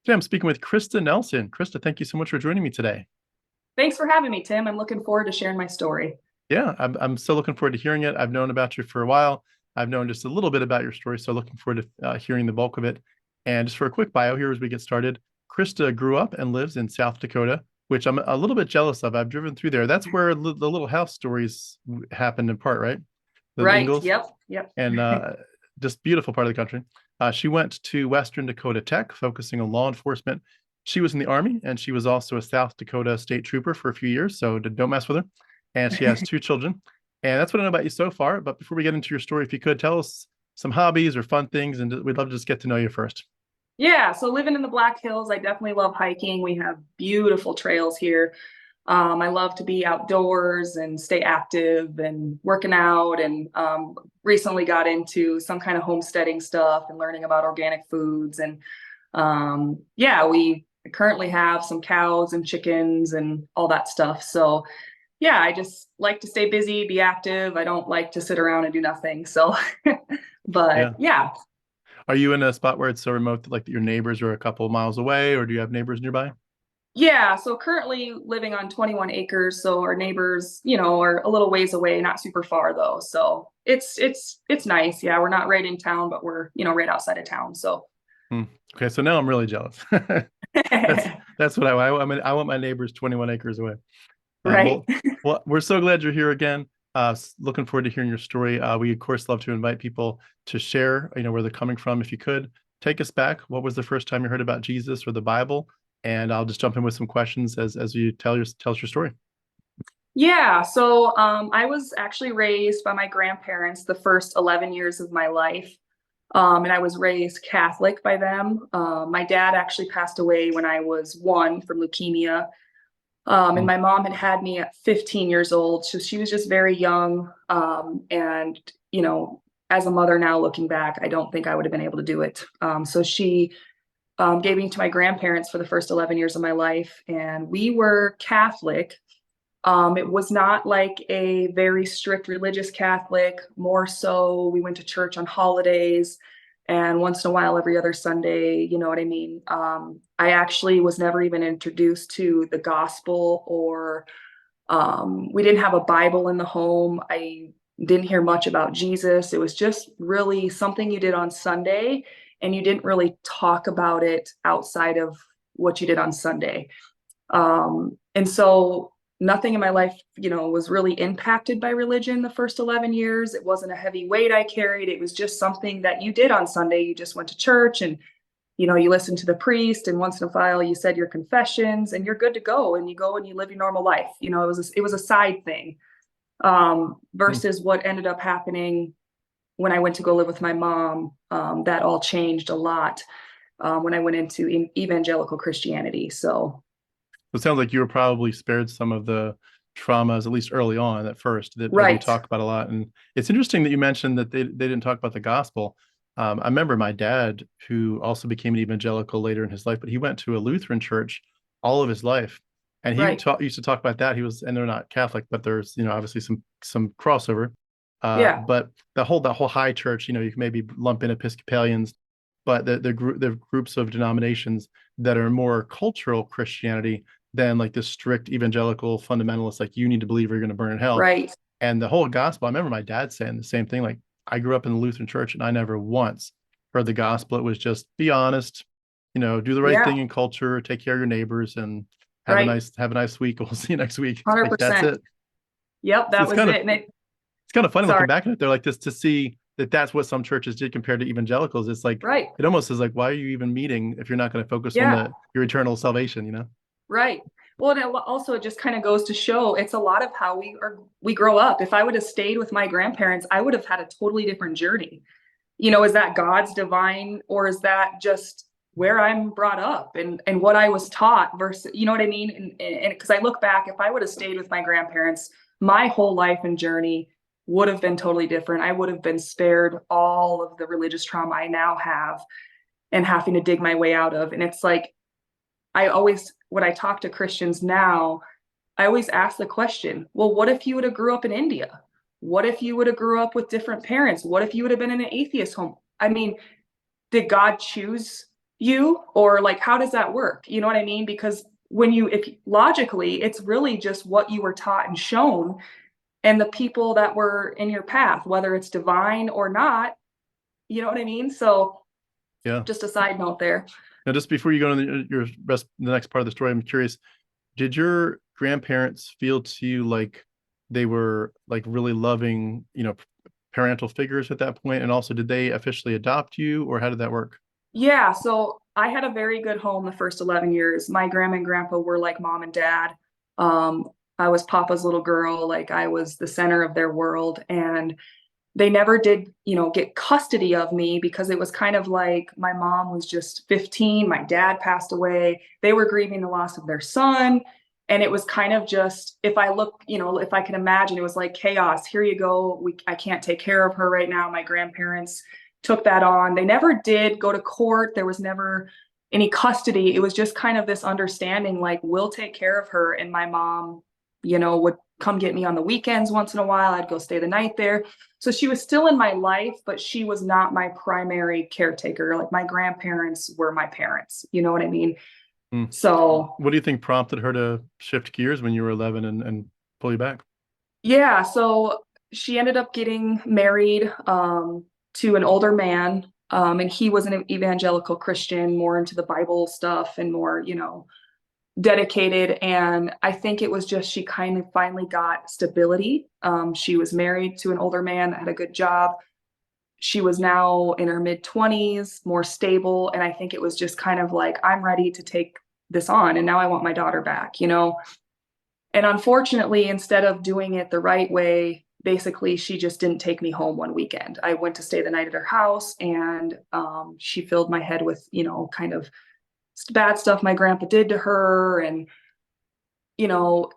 Today I'm speaking with Khrista Nelson. Khrista, thank you so much for joining me today. Thanks for having me, Tim. I'm looking forward to sharing my story. Yeah, I'm so looking forward to hearing it. I've known about you for a while. I've known just a little bit about your story, so looking forward to hearing the bulk of it. And just for a quick bio here as we get started, Khrista grew up and lives in South Dakota, which I'm a little bit jealous of. I've driven through there. That's where the little house stories happened in part, right? The Right. Ingalls. Yep. And just beautiful part of the country. She went to Western Dakota Tech, focusing on law enforcement. She was in the Army, and she was also a South Dakota state trooper for a few years, so don't mess with her. And she has two children. And that's what I know about you so far. But before we get into your story, if you could tell us some hobbies or fun things, and we'd love to just get to know you first. Yeah. So living in the Black Hills, I definitely love hiking. We have beautiful trails here. I love to be outdoors and stay active and working out, and recently got into some kind of homesteading stuff and learning about organic foods. And yeah, we currently have some cows and chickens and all that stuff. So yeah, I just like to stay busy, be active. I don't like to sit around and do nothing. So, but Yeah. yeah. Are you in a spot where it's so remote that like your neighbors are a couple of miles away, or do you have neighbors nearby? Yeah, so currently living on 21 acres, so our neighbors, are a little ways away, not super far though. So it's nice. Yeah, we're not right in town, but we're, right outside of town. So Hmm. Okay, so now I'm really jealous. That's that's what I mean. I want my neighbors 21 acres away. Um, right. well, well, we're so glad you're here again. Looking forward to hearing your story. We of course love to invite people to share, where they're coming from. If you could take us back, what was the first time you heard about Jesus or the Bible? And I'll just jump in with some questions as you tell us your story. Yeah, so I was actually raised by my grandparents the first 11 years of my life. And I was raised Catholic by them. My dad actually passed away when I was 1 from leukemia. And Hmm. my mom had me at 15 years old. So she was just very young. And, as a mother now looking back, I don't think I would have been able to do it. So she gave me to my grandparents for the first 11 years of my life. And we were Catholic. It was not like a very strict religious Catholic, more so we went to church on holidays and once in a while, every other Sunday, you know what I mean? I actually was never even introduced to the gospel, or we didn't have a Bible in the home. I didn't hear much about Jesus. It was just really something you did on Sunday, and you didn't really talk about it outside of what you did on Sunday. And so nothing in my life, was really impacted by religion the first 11 years. It wasn't a heavy weight I carried. It was just something that you did on Sunday. You just went to church and, you listened to the priest, and once in a while you said your confessions and you're good to go, and you go and you live your normal life. It was a side thing, Hmm. versus what ended up happening when I went to go live with my mom. That all changed a lot when I went into evangelical Christianity. So It sounds like you were probably spared some of the traumas, at least early on at first, that we right. talk about a lot. And it's interesting that you mentioned that they didn't talk about the gospel. I remember my dad, who also became an evangelical later in his life, but he went to a Lutheran church all of his life. And Right. used to talk about that. And they're not Catholic, but there's, obviously some crossover. Yeah. But that whole high church, you can maybe lump in Episcopalians, but the groups of denominations that are more cultural Christianity than like this strict evangelical fundamentalist, like you need to believe or you're going to burn in hell. Right. And the whole gospel, I remember my dad saying the same thing. Like, I grew up in the Lutheran church and I never once heard the gospel. It was just be honest, do the right thing Yeah. in culture, take care of your neighbors, and Right. have a nice week. We'll see you next week. Like, that's 100%. it. Yep. So That was it. it's kind of funny looking Sorry. back at it. They're like this to see that that's what some churches did compared to evangelicals. It's like Right. it almost is like, why are you even meeting if you're not going to focus on Yeah. your eternal salvation? Right. Well, and it just kind of goes to show it's a lot of how we grow up. If I would have stayed with my grandparents, I would have had a totally different journey. Is that God's divine, or is that just where I'm brought up and what I was taught versus, you know what I mean? And because I look back, if I would have stayed with my grandparents, my whole life and journey would have been totally different. I would have been spared all of the religious trauma I now have and having to dig my way out of. And it's like, when I talk to Christians now, I always ask the question, well, what if you would have grew up in India? What if you would have grew up with different parents? What if you would have been in an atheist home? I mean, did God choose you, or like how does that work? You know what I mean? Because if logically, it's really just what you were taught and shown, and the people that were in your path, whether it's divine or not. You know what I mean? So Yeah. just a side note there. Now, just before you go into the next part of the story, I'm curious, did your grandparents feel to you like they were like really loving, parental figures at that point? And also, did they officially adopt you, or how did that work? Yeah, so I had a very good home the first 11 years. My grandma and grandpa were like mom and dad. Um, I was Papa's little girl, like I was the center of their world. And they never did, get custody of me because it was kind of like my mom was just 15, my dad passed away. They were grieving the loss of their son. And it was kind of just, if I look, if I can imagine, it was like chaos. Here you go. I can't take care of her right now. My grandparents took that on. They never did go to court. There was never any custody. It was just kind of this understanding, like, we'll take care of her. And my mom, would come get me on the weekends once in a while. I'd go stay the night there. So she was still in my life, but she was not my primary caretaker. Like my grandparents were my parents. You know what I mean? Hmm. So What do you think prompted her to shift gears when you were 11 and pull you back? yeah, so she ended up getting married to an older man. And he was an evangelical Christian, more into the Bible stuff and more, dedicated. And I think it was just she kind of finally got stability. She was married to an older man that had a good job. She was now in her mid 20s, more stable. And I think it was just kind of like, I'm ready to take this on. And now I want my daughter back, And unfortunately, instead of doing it the right way, basically, she just didn't take me home one weekend. I went to stay the night at her house, and she filled my head with, kind of bad stuff my grandpa did to her. And, you know,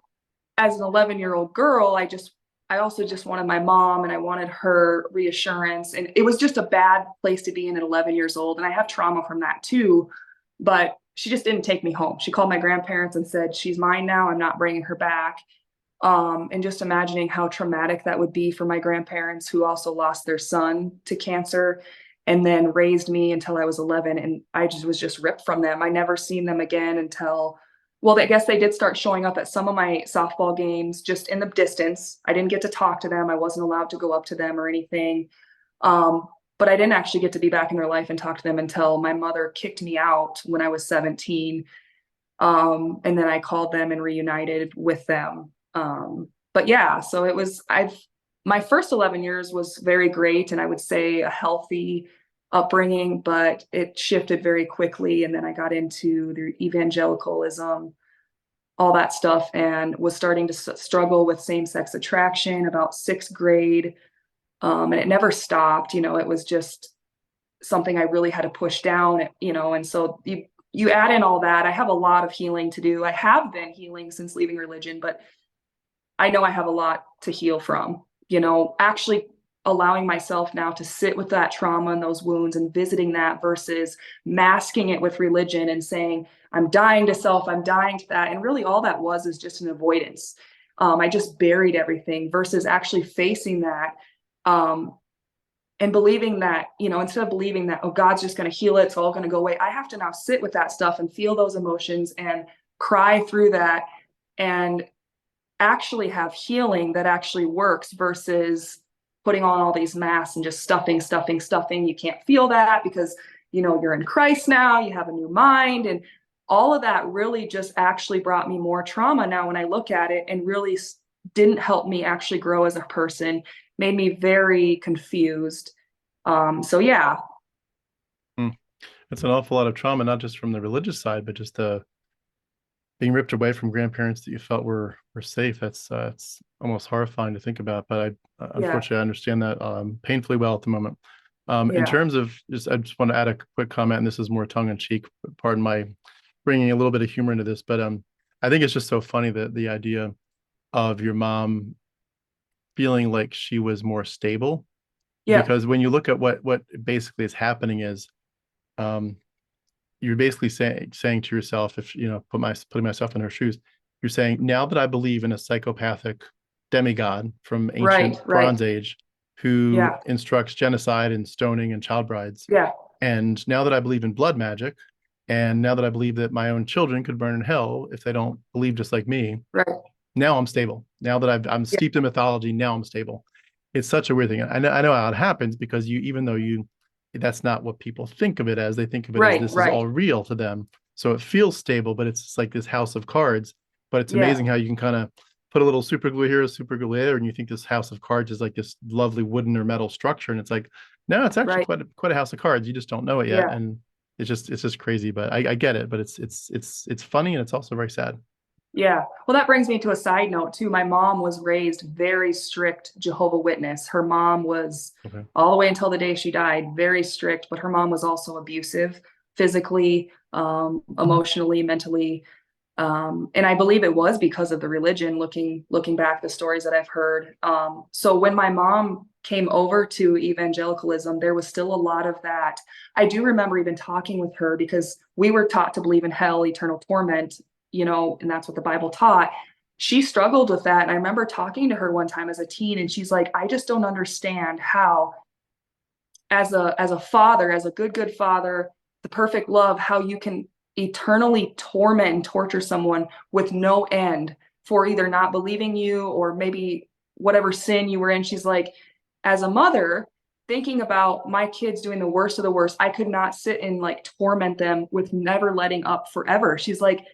as an 11-year-old girl, I also just wanted my mom and I wanted her reassurance. And it was just a bad place to be in at 11 years old. And I have trauma from that too. But she just didn't take me home. She called my grandparents and said, she's mine now. I'm not bringing her back. And just imagining how traumatic that would be for my grandparents, who also lost their son to cancer and then raised me until I was 11. And I just was just ripped from them. I never seen them again until, well, I guess they did start showing up at some of my softball games just in the distance. I didn't get to talk to them. I wasn't allowed to go up to them or anything. Um, but I didn't actually get to be back in their life and talk to them until my mother kicked me out when I was 17. And then I called them and reunited with them. But yeah, so my first 11 years was very great. And I would say a healthy upbringing, but it shifted very quickly. And then I got into the evangelicalism, all that stuff, and was starting to struggle with same-sex attraction about sixth grade. And it never stopped, it was just something I really had to push down, and so you add in all that. I have a lot of healing to do. I have been healing since leaving religion, but I know I have a lot to heal from, actually allowing myself now to sit with that trauma and those wounds and visiting that versus masking it with religion and saying, I'm dying to self, I'm dying to that. And really all that was is just an avoidance. I just buried everything versus actually facing that. And believing that, instead of believing that, oh, God's just going to heal it, it's all going to go away. I have to now sit with that stuff and feel those emotions and cry through that and actually have healing that actually works versus putting on all these masks and just stuffing. You can't feel that because, you're in Christ now, you have a new mind. And all of that really just actually brought me more trauma now when I look at it, and really didn't help me actually grow as a person, made me very confused. So yeah. It's an awful lot of trauma, not just from the religious side, but just being ripped away from grandparents that you felt were safe. It's almost horrifying to think about. But unfortunately, I understand that painfully well at the moment. In terms of I just want to add a quick comment, and this is more tongue in cheek. Pardon my bringing a little bit of humor into this, but I think it's just so funny that the idea of your mom feeling like she was more stable, because when you look at what basically is happening is, you're basically saying to yourself, if putting myself in her shoes, you're saying, now that I believe in a psychopathic demigod from ancient Bronze Age who instructs genocide and stoning and child brides, And now that I believe in blood magic, and now that I believe that my own children could burn in hell if they don't believe just like me, Right. now I'm stable. Now that I'm Yeah. steeped in mythology, now I'm stable. It's such a weird thing. I know how it happens because even though that's not what people think of it as. They think of it as Right. this is Right. all real to them. So it feels stable, but it's like this house of cards. But it's Yeah. amazing how you can kind of put a little super glue here, super glue there, and you think this house of cards is like this lovely wooden or metal structure, and it's like, no, it's actually Right. quite a house of cards. You just don't know it yet, Yeah. and it's just crazy. But I get it. But it's funny, and it's also very sad. Yeah. Well, that brings me to a side note too. My mom was raised very strict Jehovah Witness. Her mom was Okay. all the way until the day she died, very strict, but her mom was also abusive physically, emotionally, mentally. And I believe it was because of the religion, looking back the stories that I've heard. So when my mom came over to evangelicalism, there was still a lot of that. I do remember even talking with her because we were taught to believe in hell, eternal torment, and that's what the Bible taught. She struggled with that. And I remember talking to her one time as a teen, and she's like, I just don't understand how, as a father, as a good father, the perfect love, how you can eternally torment and torture someone with no end for either not believing you or maybe whatever sin you were in. She's like, as a mother, thinking about my kids doing the worst of the worst, I could not sit and like torment them with never letting up forever. She's like,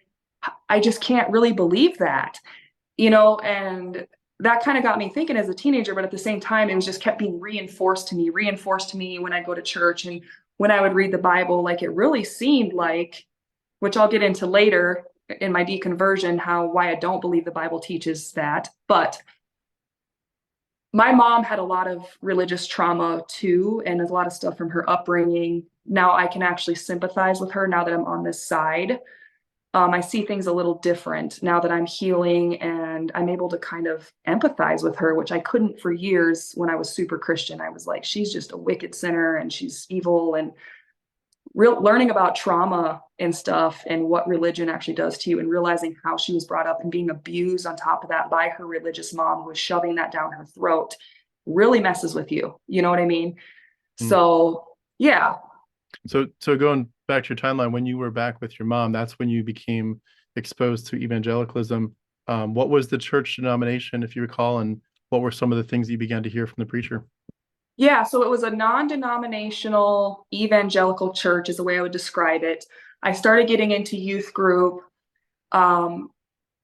I just can't really believe that, and that kind of got me thinking as a teenager, but at the same time, it was just kept being reinforced to me when I go to church and when I would read the Bible. Like it really seemed like, which I'll get into later in my deconversion, why I don't believe the Bible teaches that. But my mom had a lot of religious trauma too, and a lot of stuff from her upbringing. Now I can actually sympathize with her now that I'm on this side. I see things a little different now that I'm healing and I'm able to kind of empathize with her, which I couldn't for years when I was super Christian. I was like, she's just a wicked sinner and she's evil. And learning about trauma and stuff and what religion actually does to you and realizing how she was brought up and being abused on top of that by her religious mom who was shoving that down her throat really messes with you. You know what I mean? Mm. So, yeah. So going back to your timeline, when you were back with your mom, that's when you became exposed to evangelicalism. What was the church denomination, if you recall, and what were some of the things you began to hear from the preacher? Yeah, so it was a non-denominational evangelical church, is the way I would describe it. I started getting into youth group. Um,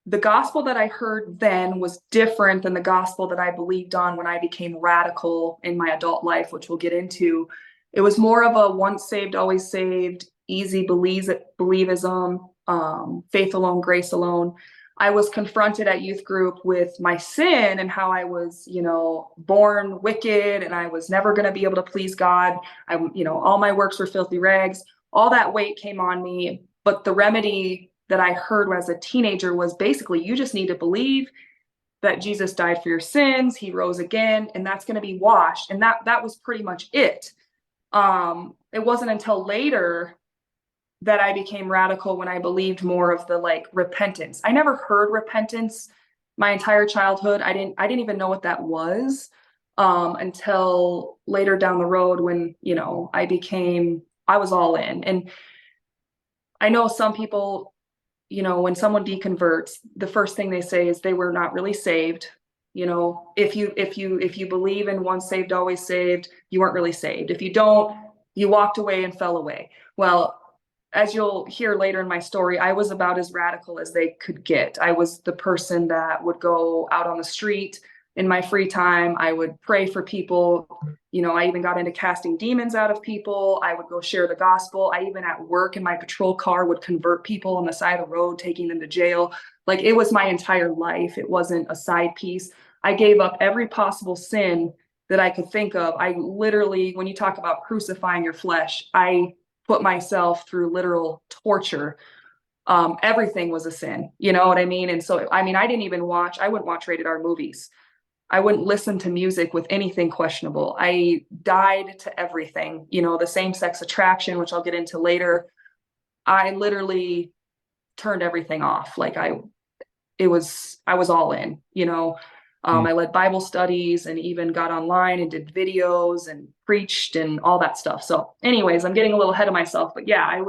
the gospel that I heard then was different than the gospel that I believed on when I became radical in my adult life, which we'll get into. It was more of a once saved, always saved, easy believism, faith alone, grace alone. I was confronted at youth group with my sin and how I was, born wicked and I was never going to be able to please God. All my works were filthy rags. All that weight came on me. But the remedy that I heard as a teenager was basically you just need to believe that Jesus died for your sins, he rose again, and that's going to be washed. And that was pretty much it. It wasn't until later that I became radical when I believed more of the like repentance. I never heard repentance my entire childhood. I didn't even know what that was until later down the road when, I was all in. And I know some people, when someone deconverts, the first thing they say is they were not really saved. If you believe in once saved, always saved, you weren't really saved. If you don't, you walked away and fell away. Well, as you'll hear later in my story, I was about as radical as they could get. I was the person that would go out on the street in my free time. I would pray for people. I even got into casting demons out of people. I would go share the gospel. I even at work in my patrol car would convert people on the side of the road, taking them to jail. Like it was my entire life. It wasn't a side piece. I gave up every possible sin that I could think of. I literally, when you talk about crucifying your flesh, I put myself through literal torture. Everything was a sin, you know what I mean? And so, I wouldn't watch rated R movies. I wouldn't listen to music with anything questionable. I died to everything, the same sex attraction, which I'll get into later. I literally turned everything off. I was all in. I led Bible studies and even got online and did videos and preached and all that stuff. So anyways, I'm getting a little ahead of myself, but yeah,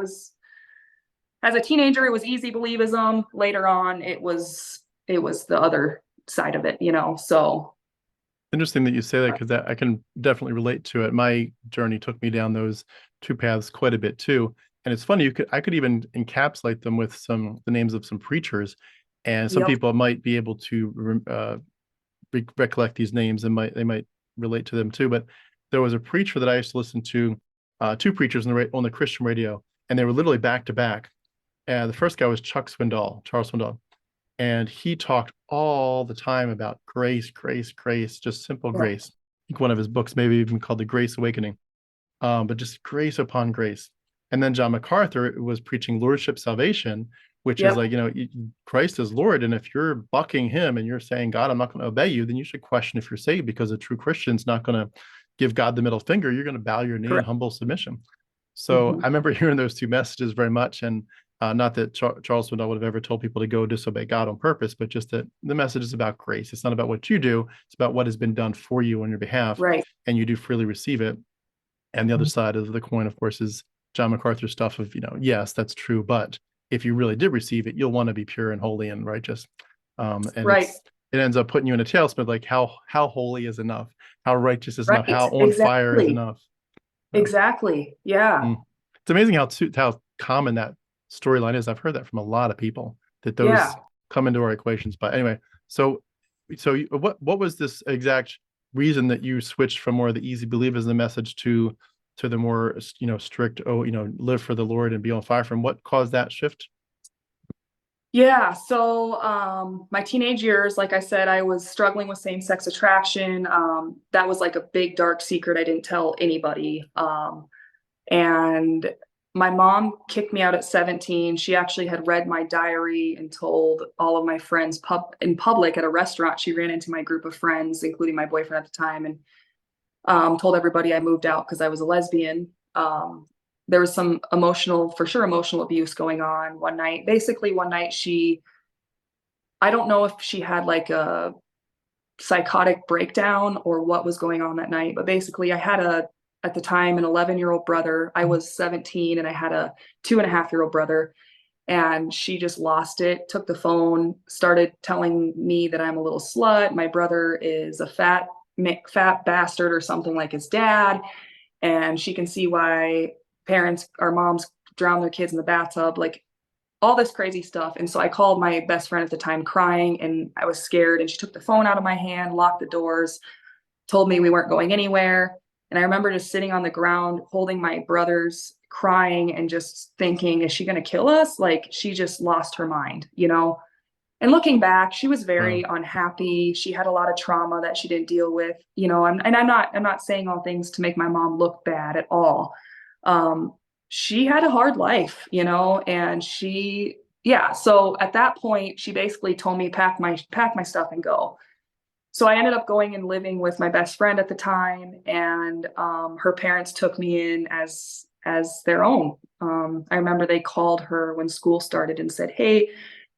as a teenager, it was easy believism. Later on, it was the other side of it, so. Interesting that you say that, because I can definitely relate to it. My journey took me down those two paths quite a bit too. And it's funny, I could even encapsulate them with the names of some preachers, and some Yep. people might be able to recollect these names, and they might relate to them too. But there was a preacher that I used to listen to, two preachers on the Christian radio, and they were literally back to back. And the first guy was Charles Swindoll. And he talked all the time about grace, grace, grace, just simple Yeah. grace. I think one of his books maybe even called The Grace Awakening, but just grace upon grace. And then John MacArthur was preaching lordship salvation, which Yep. is like, Christ is Lord. And if you're bucking him and you're saying, God, I'm not going to obey you, then you should question if you're saved, because a true Christian's not going to give God the middle finger. You're going to bow your knee in humble submission. So I remember hearing those two messages very much. And not that Charles Swindoll would have ever told people to go disobey God on purpose, but just that the message is about grace. It's not about what you do. It's about what has been done for you on your behalf. Right. And you do freely receive it. And the other side of the coin, of course, is John MacArthur stuff of, yes, that's true. But if you really did receive it, you'll want to be pure and holy and righteous. And right. it ends up putting you in a tailspin, like how holy is enough? How righteous is enough? Right. How on fire is enough? Exactly. Yeah. It's amazing how common that storyline is. I've heard that from a lot of people, that those come into our equations. But anyway, so what was this exact reason that you switched from more of the easy believism message to the more strict, live for the Lord and be on fire for him? What caused that shift? Yeah. So my teenage years, like I said, I was struggling with same-sex attraction. That was like a big dark secret I didn't tell anybody. And my mom kicked me out at 17. She actually had read my diary and told all of my friends in public at a restaurant. She ran into my group of friends, including my boyfriend at the time, and told everybody I moved out because I was a lesbian. There was some emotional abuse going on one night. Basically, one night I don't know if she had like a psychotic breakdown or what was going on that night, but basically I had at the time, an 11-year-old brother. I was 17 and I had a 2.5-year-old brother, and she just lost it, took the phone, started telling me that I'm a little slut. My brother is a fat bastard or something like his dad. And she can see why parents or moms drown their kids in the bathtub, like all this crazy stuff. And so I called my best friend at the time crying, and I was scared, and she took the phone out of my hand, locked the doors, told me we weren't going anywhere. And I remember just sitting on the ground, holding my brothers, crying, and just thinking, is she going to kill us? Like, she just lost her mind, And looking back, she was very unhappy. She had a lot of trauma that she didn't deal with, and I'm not saying all things to make my mom look bad at all. She had a hard life, and so at that point, she basically told me, pack my stuff and go. So I ended up going and living with my best friend at the time, and her parents took me in as their own. I remember they called her when school started and said, "Hey,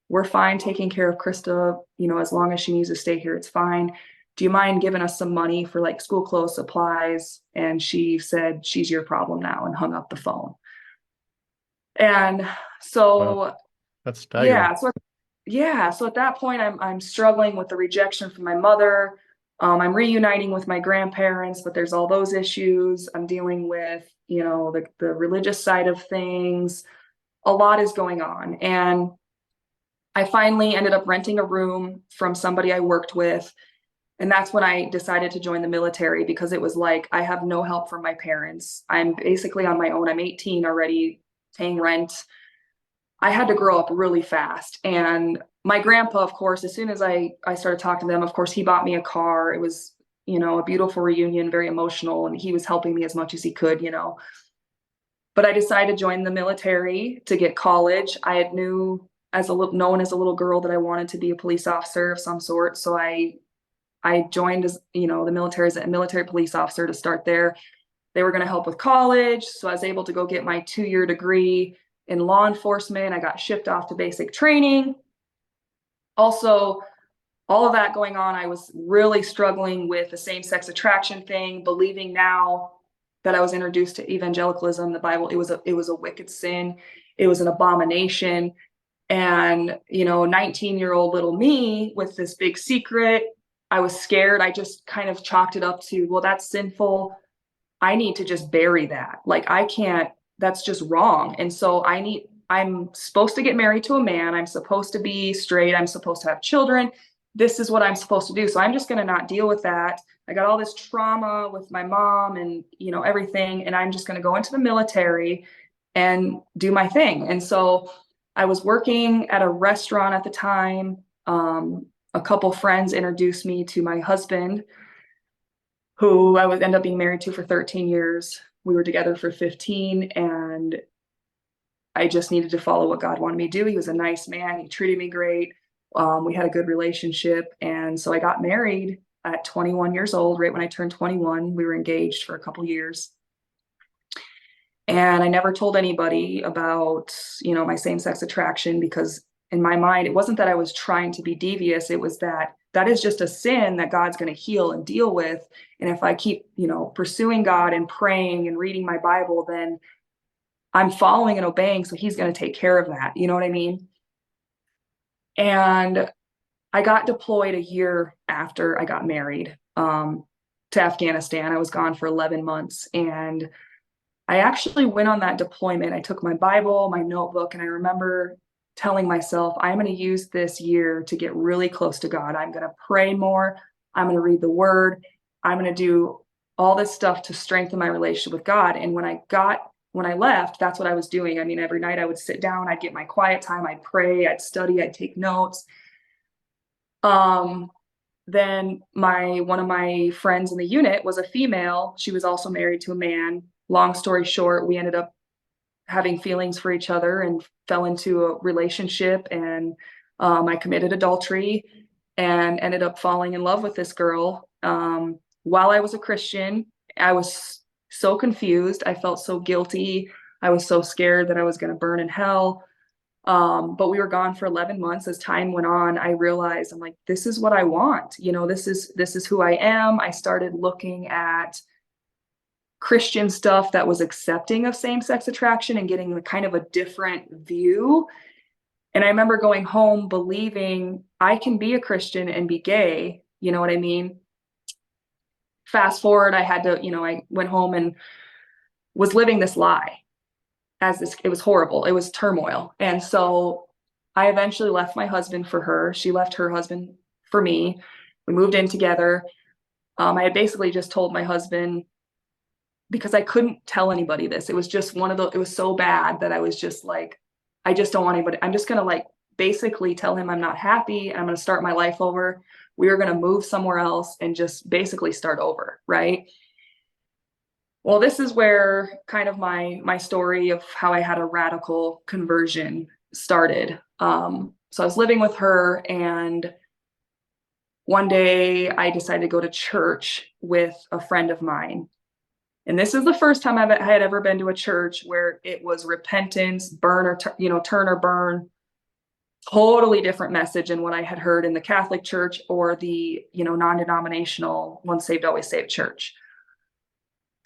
we're fine taking care of Khrista, as long as she needs to stay here, it's fine. Do you mind giving us some money for like school clothes, supplies?" And she said, "She's your problem now," and hung up the phone. And so, that's staggering. So at that point, I'm struggling with the rejection from my mother. I'm reuniting with my grandparents, but there's all those issues. I'm dealing with, the religious side of things. A lot is going on. And I finally ended up renting a room from somebody I worked with. And that's when I decided to join the military, because it was like, I have no help from my parents. I'm basically on my own. I'm 18 already, paying rent. I had to grow up really fast. And my grandpa, of course, as soon as I started talking to them, of course, he bought me a car. It was, a beautiful reunion, very emotional. And he was helping me as much as he could, But I decided to join the military to get college. I had known as a little girl that I wanted to be a police officer of some sort. So I joined as, the military as a military police officer to start there. They were going to help with college. So I was able to go get my 2-year degree in law enforcement. I got shipped off to basic training. Also, all of that going on, I was really struggling with the same-sex attraction thing, believing now that I was introduced to evangelicalism, the Bible, it was a wicked sin. It was an abomination. And, 19-year-old little me with this big secret, I was scared. I just kind of chalked it up to, well, that's sinful. I need to just bury that. Like, I can't, that's just wrong. And so I'm supposed to get married to a man. I'm supposed to be straight. I'm supposed to have children. This is what I'm supposed to do. So I'm just going to not deal with that. I got all this trauma with my mom and, everything. And I'm just going to go into the military and do my thing. And so I was working at a restaurant at the time. A couple friends introduced me to my husband, who I would end up being married to for 13 years. We were together for 15, and I just needed to follow what God wanted me to do. He was a nice man. He treated me great. We had a good relationship. And so I got married at 21 years old, right when I turned 21. We were engaged for a couple years. And I never told anybody about, my same-sex attraction, because in my mind, it wasn't that I was trying to be devious. It was that is just a sin that God's going to heal and deal with. And if I keep, pursuing God and praying and reading my Bible, then I'm following and obeying. So he's going to take care of that. You know what I mean? And I got deployed a year after I got married, to Afghanistan. I was gone for 11 months. And I actually went on that deployment. I took my Bible, my notebook, and I remember telling myself, I'm going to use this year to get really close to God. I'm going to pray more. I'm going to read the word. I'm going to do all this stuff to strengthen my relationship with God. And when I left, that's what I was doing. I mean, every night I would sit down, I'd get my quiet time, I'd pray, I'd study, I'd take notes. Then one of my friends in the unit was a female. She was also married to a man. Long story short, we ended up having feelings for each other and fell into a relationship. And I committed adultery and ended up falling in love with this girl. While I was a Christian, I was so confused. I felt so guilty. I was so scared that I was going to burn in hell. But we were gone for 11 months. As time went on, I realized, I'm like, this is what I want. This is who I am. I started looking at Christian stuff that was accepting of same-sex attraction and getting the kind of a different view. And I remember going home believing I can be a Christian and be gay. You know what I mean? Fast forward, I went home and was living this lie. It was horrible. It was turmoil. And so I eventually left my husband for her. She left her husband for me. We moved in together. I had basically just told my husband, because I couldn't tell anybody this. It was just it was so bad that I was just like, I just don't want anybody. I'm just going to basically tell him I'm not happy. And I'm going to start my life over. We were going to move somewhere else and just basically start over. Right. Well, this is where kind of my story of how I had a radical conversion started. So I was living with her, and one day I decided to go to church with a friend of mine. And this is the first time I had ever been to a church where it was repentance, turn or burn. Totally different message than what I had heard in the Catholic Church or the, non-denominational once saved, always saved church.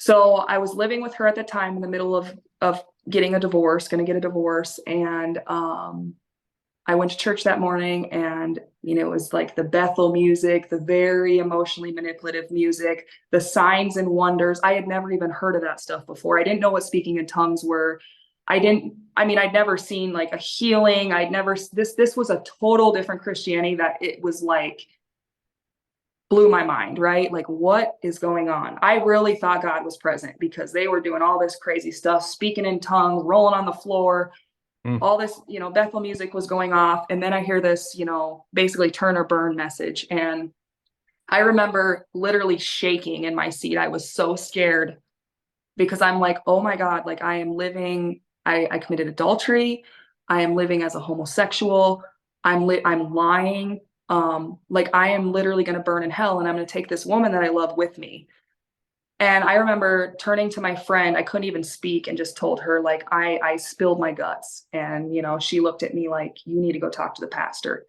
So I was living with her at the time in the middle of getting a divorce, going to get a divorce. And I went to church that morning, and, it was like the Bethel music, the very emotionally manipulative music, the signs and wonders. I had never even heard of that stuff before. I didn't know what speaking in tongues were. I'd never seen like a healing. This was a total different Christianity that it was like, blew my mind, right? Like, what is going on? I really thought God was present because they were doing all this crazy stuff, speaking in tongues, rolling on the floor, all this, Bethel music was going off. And then I hear this, basically turn or burn message. And I remember literally shaking in my seat. I was so scared because I'm like, oh my God, like I am living, I committed adultery. I am living as a homosexual. I'm lying. Like I am literally going to burn in hell, and I'm going to take this woman that I love with me. And I remember turning to my friend, I couldn't even speak, and just told her, like, I spilled my guts. And, she looked at me like, you need to go talk to the pastor.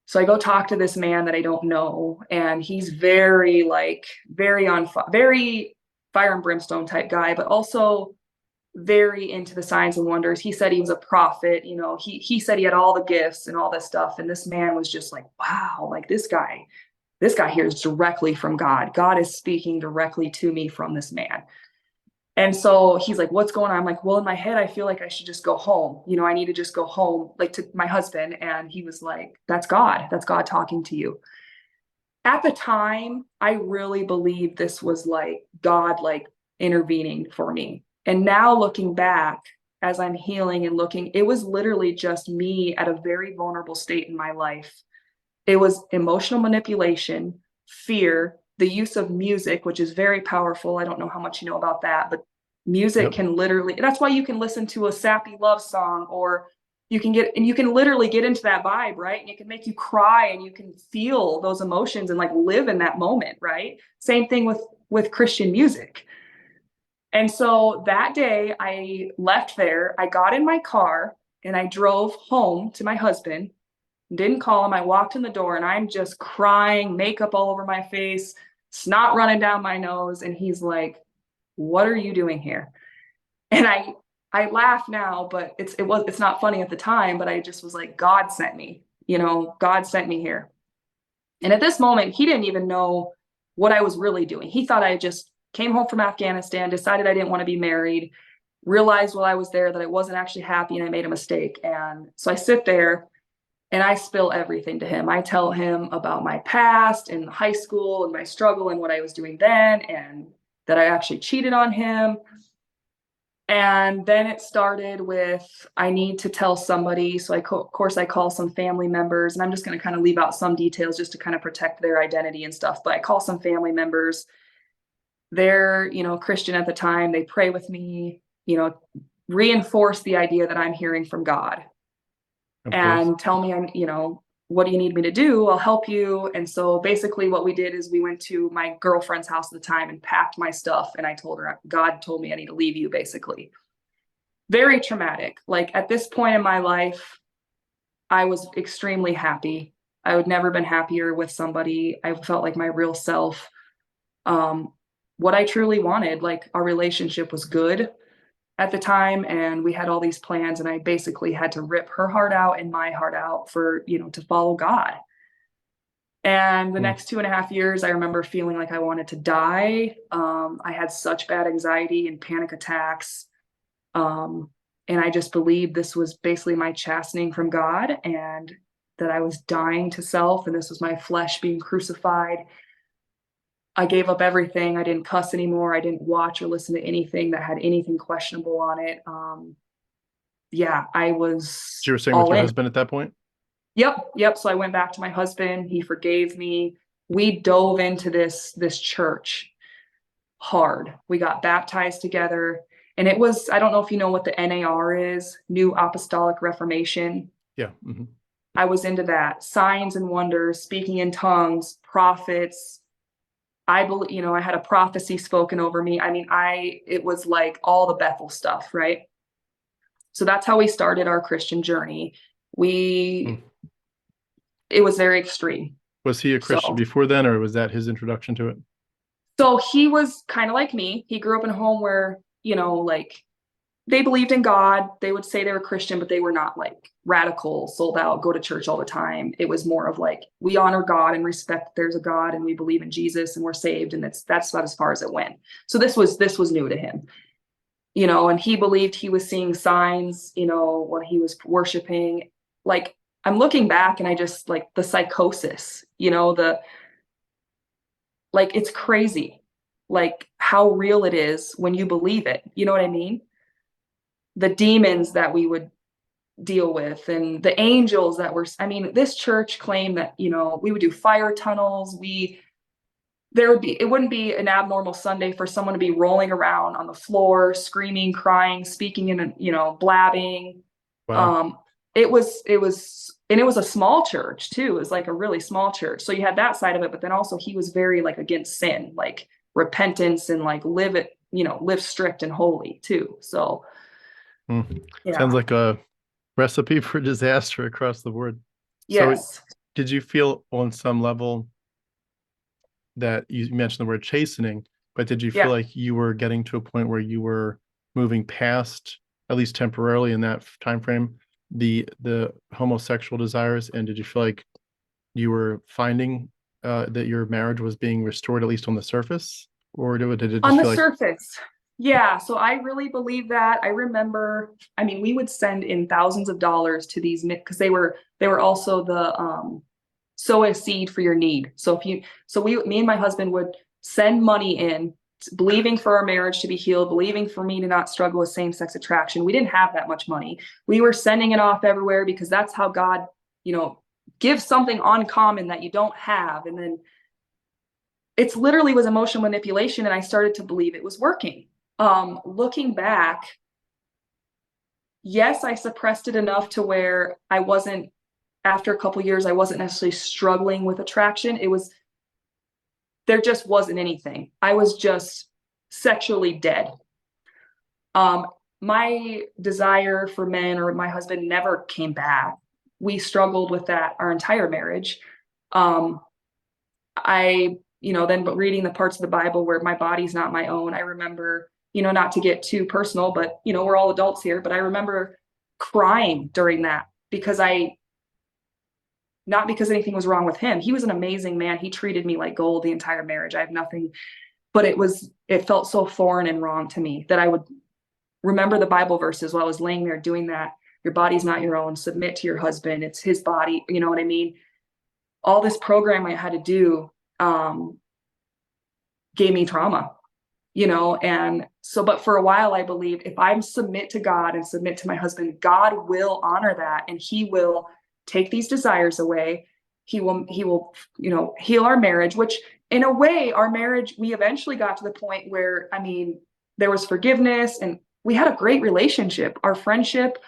So I go talk to this man that I don't know, and he's very like very fire and brimstone type guy, but also very into the signs and wonders. He said he was a prophet, you know, he said he had all the gifts and all this stuff. And this man was just like, wow, like this guy hears directly from God. God is speaking directly to me from this man. And so he's like, what's going on? I'm like, well, in my head, I feel like I should just go home. You know, I need to just go home, like to my husband. And he was like, that's God. That's God talking to you. At the time, I really believed this was like God, like intervening for me. And now looking back, as I'm healing and looking, it was literally just me at a very vulnerable state in my life. It was emotional manipulation, fear, the use of music, which is very powerful. I don't know how much you know about that, but music Yep. can literally, that's why you can listen to a sappy love song, or you can literally get into that vibe, right? And it can make you cry and you can feel those emotions and like live in that moment, right? Same thing with Christian music. And so that day I left there, I got in my car and I drove home to my husband, didn't call him. I walked in the door and I'm just crying, makeup all over my face, snot running down my nose. And he's like, what are you doing here? And I laugh now, but it's not funny at the time, but I just was like, God sent me, you know, God sent me here. And at this moment, he didn't even know what I was really doing. He thought I just came home from Afghanistan, decided I didn't want to be married, realized while I was there that I wasn't actually happy and I made a mistake. And so I sit there and I spill everything to him. I tell him about my past in high school and my struggle and what I was doing then, and that I actually cheated on him. And then it started with, I need to tell somebody. So of course I call some family members, and I'm just going to kind of leave out some details just to kind of protect their identity and stuff. But I call some family members. They're, you know, Christian at the time. They pray with me, you know, reinforce the idea that I'm hearing from God Of course. and tell me, you know, what do you need me to do? I'll help you. And so basically what we did is we went to my girlfriend's house at the time and packed my stuff. And I told her, God told me I need to leave you, basically. Very traumatic. Like at this point in my life, I was extremely happy. I would never been happier with somebody. I felt like my real self. Um, what I truly wanted, like our relationship was good at the time, and we had all these plans, and I basically had to rip her heart out and my heart out for, you know, to follow God. And the Mm. next 2.5 years, I remember feeling like I wanted to die. I had such bad anxiety and panic attacks. Um, and I just believed this was basically my chastening from God, and that I was dying to self, and this was my flesh being crucified. I gave up everything. I didn't cuss anymore. I didn't watch or listen to anything that had anything questionable on it. Yeah, I So you was were staying with all your in. husband at that point? Yep. So I went back to my husband. He forgave me. We dove into this church hard. We got baptized together. And it was, I don't know if you know what the NAR is, New Apostolic Reformation. Yeah. Hmm. I was into that. Signs and wonders, speaking in tongues, prophets. I believe, you know, I had a prophecy spoken over me. I mean, it was like all the Bethel stuff, right? So that's how we started our Christian journey. Mm. We, it was very extreme. Was he a Christian So, before then, or was that his introduction to it? so he was kind of like me. He grew up in a home where, you know, like they believed in God. They would say they were Christian, but they were not like radical, sold out, go to church all the time. It was more of like, we honor God and respect that there's a God, and we believe in Jesus and we're saved. And that's about as far as it went. So this was new to him, you know, and he believed he was seeing signs, you know, when he was worshiping. Like I'm looking back and I just like the psychosis, you know, like it's crazy, like how real it is when you believe it. You know what I mean? The demons that we would deal with and the angels that were, I mean, this church claimed that, you know, we would do fire tunnels. It wouldn't be an abnormal Sunday for someone to be rolling around on the floor, screaming, crying, speaking in, you know, blabbing. Wow. Um, and it was a small church too. It was like a really small church. So you had that side of it, but then also he was very like against sin, like repentance, and like live strict and holy too. So Mm. Sounds yeah, like a recipe for disaster across the board. So yes. did you feel on some level that you mentioned the word chastening, but did you feel Yeah. like you were getting to a point where you were moving past, at least temporarily in that time frame, the homosexual desires? And did you feel like you were finding that your marriage was being restored, at least on the surface? Or did it On just the feel like, surface. Yeah, so I really believe that. I remember, I mean, we would send in thousands of dollars to these because they were also the sow a seed for your need. So if you so we me and my husband would send money in believing for our marriage to be healed, believing for me to not struggle with same-sex attraction. We didn't have that much money. We were sending it off everywhere because that's how God, gives something uncommon that you don't have. And then it's literally was emotional manipulation, and I started to believe it was working. Looking back, yes, I suppressed it enough to where I wasn't, after a couple years, I wasn't necessarily struggling with attraction. There just wasn't anything. I was just sexually dead. My desire for men or my husband never came back. We struggled with that our entire marriage. I, then reading the parts of the Bible where my body's not my own, I remember, not to get too personal, but, we're all adults here, but I remember crying during that because not because anything was wrong with him. He was an amazing man. He treated me like gold the entire marriage. I have nothing, but it felt so foreign and wrong to me that I would remember the Bible verses while I was laying there doing that. Your body's not your own. Submit to your husband. It's his body. You know what I mean? All this program I had to do gave me trauma, and so, but for a while I believed if I submit to God and submit to my husband, God will honor that and he will take these desires away. He will, heal our marriage, which in a way, our marriage, we eventually got to the point where, I mean, there was forgiveness and we had a great relationship, our friendship.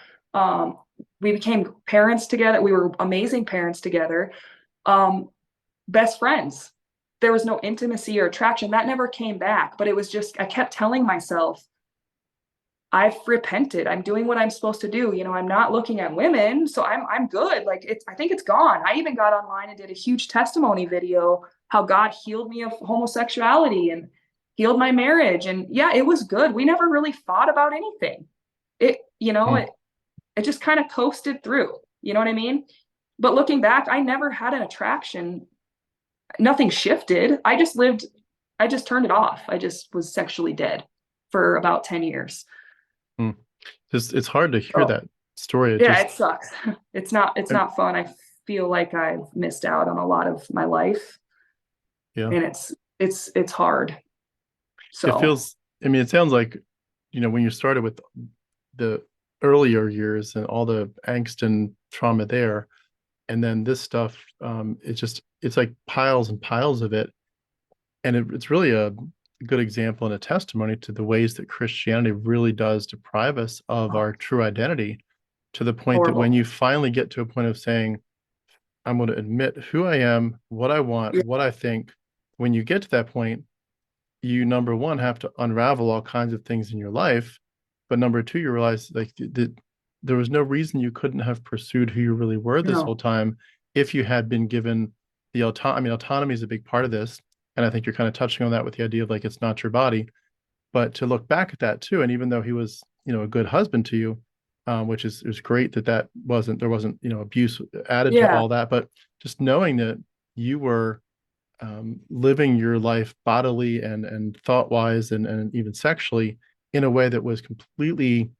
We became parents together. We were amazing parents together. Best friends. There was no intimacy or attraction. That never came back. But it was just, I kept telling myself, I've repented. I'm doing what I'm supposed to do. I'm not looking at women, so I'm good. Like I think it's gone. I even got online and did a huge testimony video how God healed me of homosexuality and healed my marriage. And yeah, it was good. We never really fought about anything. It, hmm, it just kind of coasted through. You know what I mean? But looking back, I never had an attraction. Nothing shifted. I just turned it off. I just was sexually dead for about 10 years. hmm. It's hard to hear So that story. It yeah, just, it sucks. It's I- not fun. I feel like I've missed out on a lot of my life yeah, and it's hard. it So feels, I mean, it sounds like, when you started with the earlier years and all the angst and trauma there, and then this stuff, it's like piles and piles of it. And it's really a good example and a testimony to the ways that Christianity really does deprive us of our true identity, to the point that when horrible. you finally get to a point of saying, I'm going to admit who I am, what I want, Yeah, what I think, when you get to that point, you, number one, have to unravel all kinds of things in your life. But number two, you realize like that there was no reason you couldn't have pursued who you really were this whole no. time if you had been given the autonomy. I mean, autonomy is a big part of this. And I think you're kind of touching on that with the idea of like it's not your body. But to look back at that too, and even though he was, a good husband to you, which is great that there wasn't, abuse added to Yeah, all that, but just knowing that you were living your life bodily and thought wise and even sexually in a way that was completely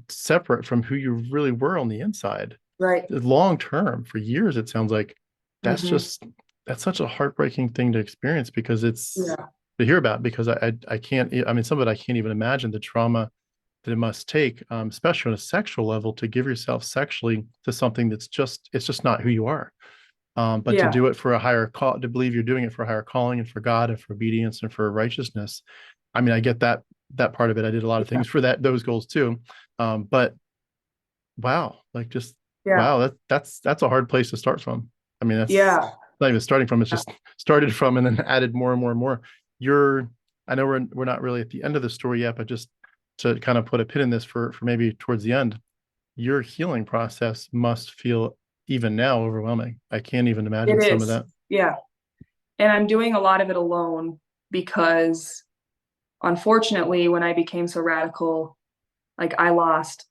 separate from who you really were on the inside. right. Long term, for years, it sounds like that's Hmm. just that's such a heartbreaking thing to experience, because it's Yeah, to hear about, because I can't, I mean, some of it I can't even imagine the trauma that it must take, especially on a sexual level, to give yourself sexually to something it's just not who you are. But to yeah, do it for a higher call, to believe you're doing it for a higher calling and for God and for obedience and for righteousness. I mean, I get that part of it. I did a lot of yeah, things for those goals too. But wow, like just yeah, wow, that's a hard place to start from. I mean, that's yeah, not even starting from, it's just started from and then added more and more and more. You're I know we're not really at the end of the story yet, but just to kind of put a pin in this for maybe towards the end, your healing process must feel even now overwhelming. I can't even It imagine some of is. that. Yeah. And I'm doing a lot of it alone because unfortunately, when I became so radical, like I lost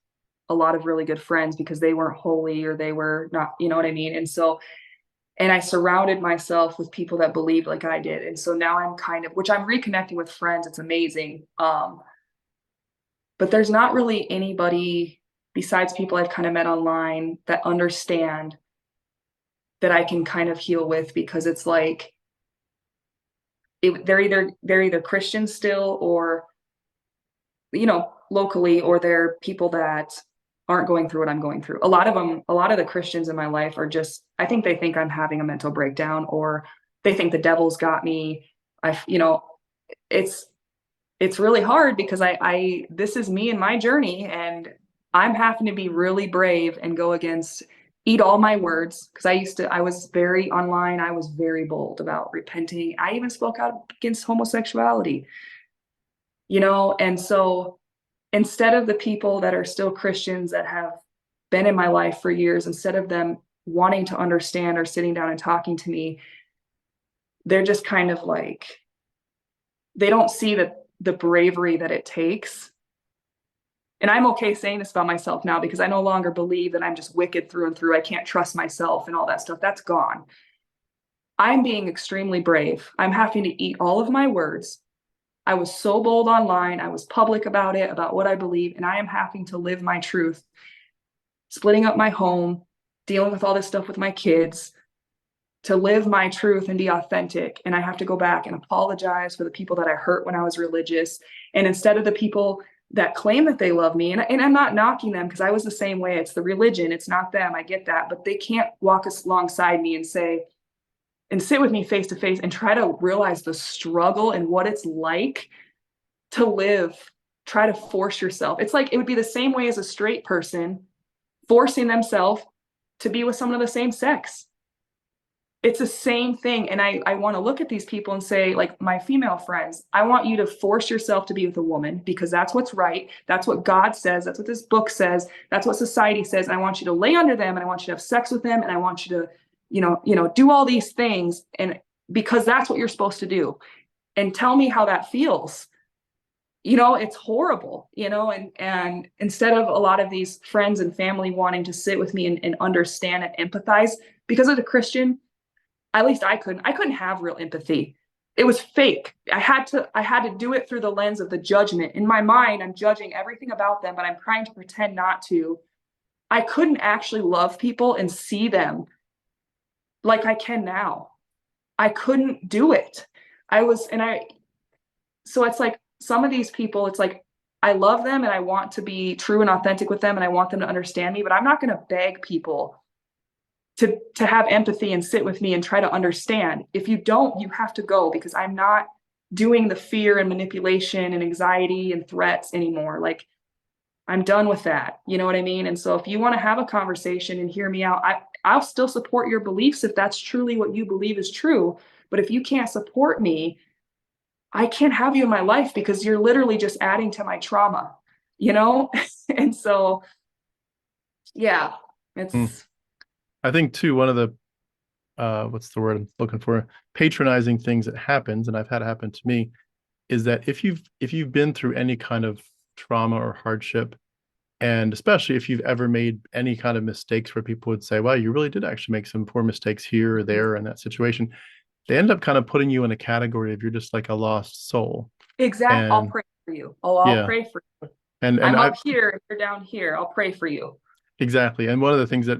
a lot of really good friends because they weren't holy or they were not, you know what I mean? And so, and I surrounded myself with people that believed like I did. And so now I'm kind of, which I'm reconnecting with friends. It's amazing. But there's not really anybody besides people I've kind of met online that understand that I can kind of heal with, because it's like they're either Christians still, or locally, or they're people that aren't going through what I'm going through. A lot of them, a lot of the Christians in my life are just, I think they think I'm having a mental breakdown, or they think the devil's got me. It's it's really hard because I this is me and my journey, and I'm having to be really brave and go against, eat all my words, because I was very online, I was very bold about repenting. I even spoke out against homosexuality, and so instead of the people that are still Christians that have been in my life for years, instead of them wanting to understand or sitting down and talking to me, they're just kind of like, they don't see the bravery that it takes. And I'm okay saying this about myself now, because I no longer believe that I'm just wicked through and through. I can't trust myself and all that stuff. That's gone. I'm being extremely brave. I'm having to eat all of my words. I was so bold online. I was public about it, about what I believe, and I am having to live my truth, splitting up my home, dealing with all this stuff with my kids, to live my truth and be authentic. And I have to go back and apologize for the people that I hurt when I was religious. And instead of the people that claim that they love me, and I'm not knocking them, because I was the same way. It's the religion, it's not them. I get that. But they can't walk alongside me and say, and sit with me face to face and try to realize the struggle and what it's like to live, try to force yourself. It's like, it would be the same way as a straight person forcing themselves to be with someone of the same sex. It's the same thing. And I want to look at these people and say, like my female friends, I want you to force yourself to be with a woman because that's what's right. That's what God says. That's what this book says. That's what society says. And I want you to lay under them, and I want you to have sex with them. And I want you to, do all these things. And because that's what you're supposed to do. And tell me how that feels. It's horrible, and instead of a lot of these friends and family wanting to sit with me and understand and empathize, because as a Christian, at least I couldn't have real empathy. It was fake. I had to do it through the lens of the judgment. In my mind, I'm judging everything about them, but I'm trying to pretend not to. I couldn't actually love people and see them like I can now. I couldn't do it. So it's like some of these people, it's like, I love them and I want to be true and authentic with them and I want them to understand me, but I'm not going to beg people to have empathy and sit with me and try to understand. If you don't, you have to go, because I'm not doing the fear and manipulation and anxiety and threats anymore. Like, I'm done with that. You know what I mean? And so if you want to have a conversation and hear me out, I'll still support your beliefs if that's truly what you believe is true. But if you can't support me, I can't have you in my life, because you're literally just adding to my trauma, you know? And so, yeah, Hmm. it's, I think too, one of the what's the word I'm looking for? Patronizing things that happens, and I've had it happen to me, is that if you've been through any kind of trauma or hardship, and especially if you've ever made any kind of mistakes where people would say, well, you really did actually make some poor mistakes here or there in that situation, they end up kind of putting you in a category of you're just like a lost soul. I'll And pray for you. Oh, I'll yeah, pray for you. and I'm I up here, if you're down here, I'll pray for you. exactly. And one of the things that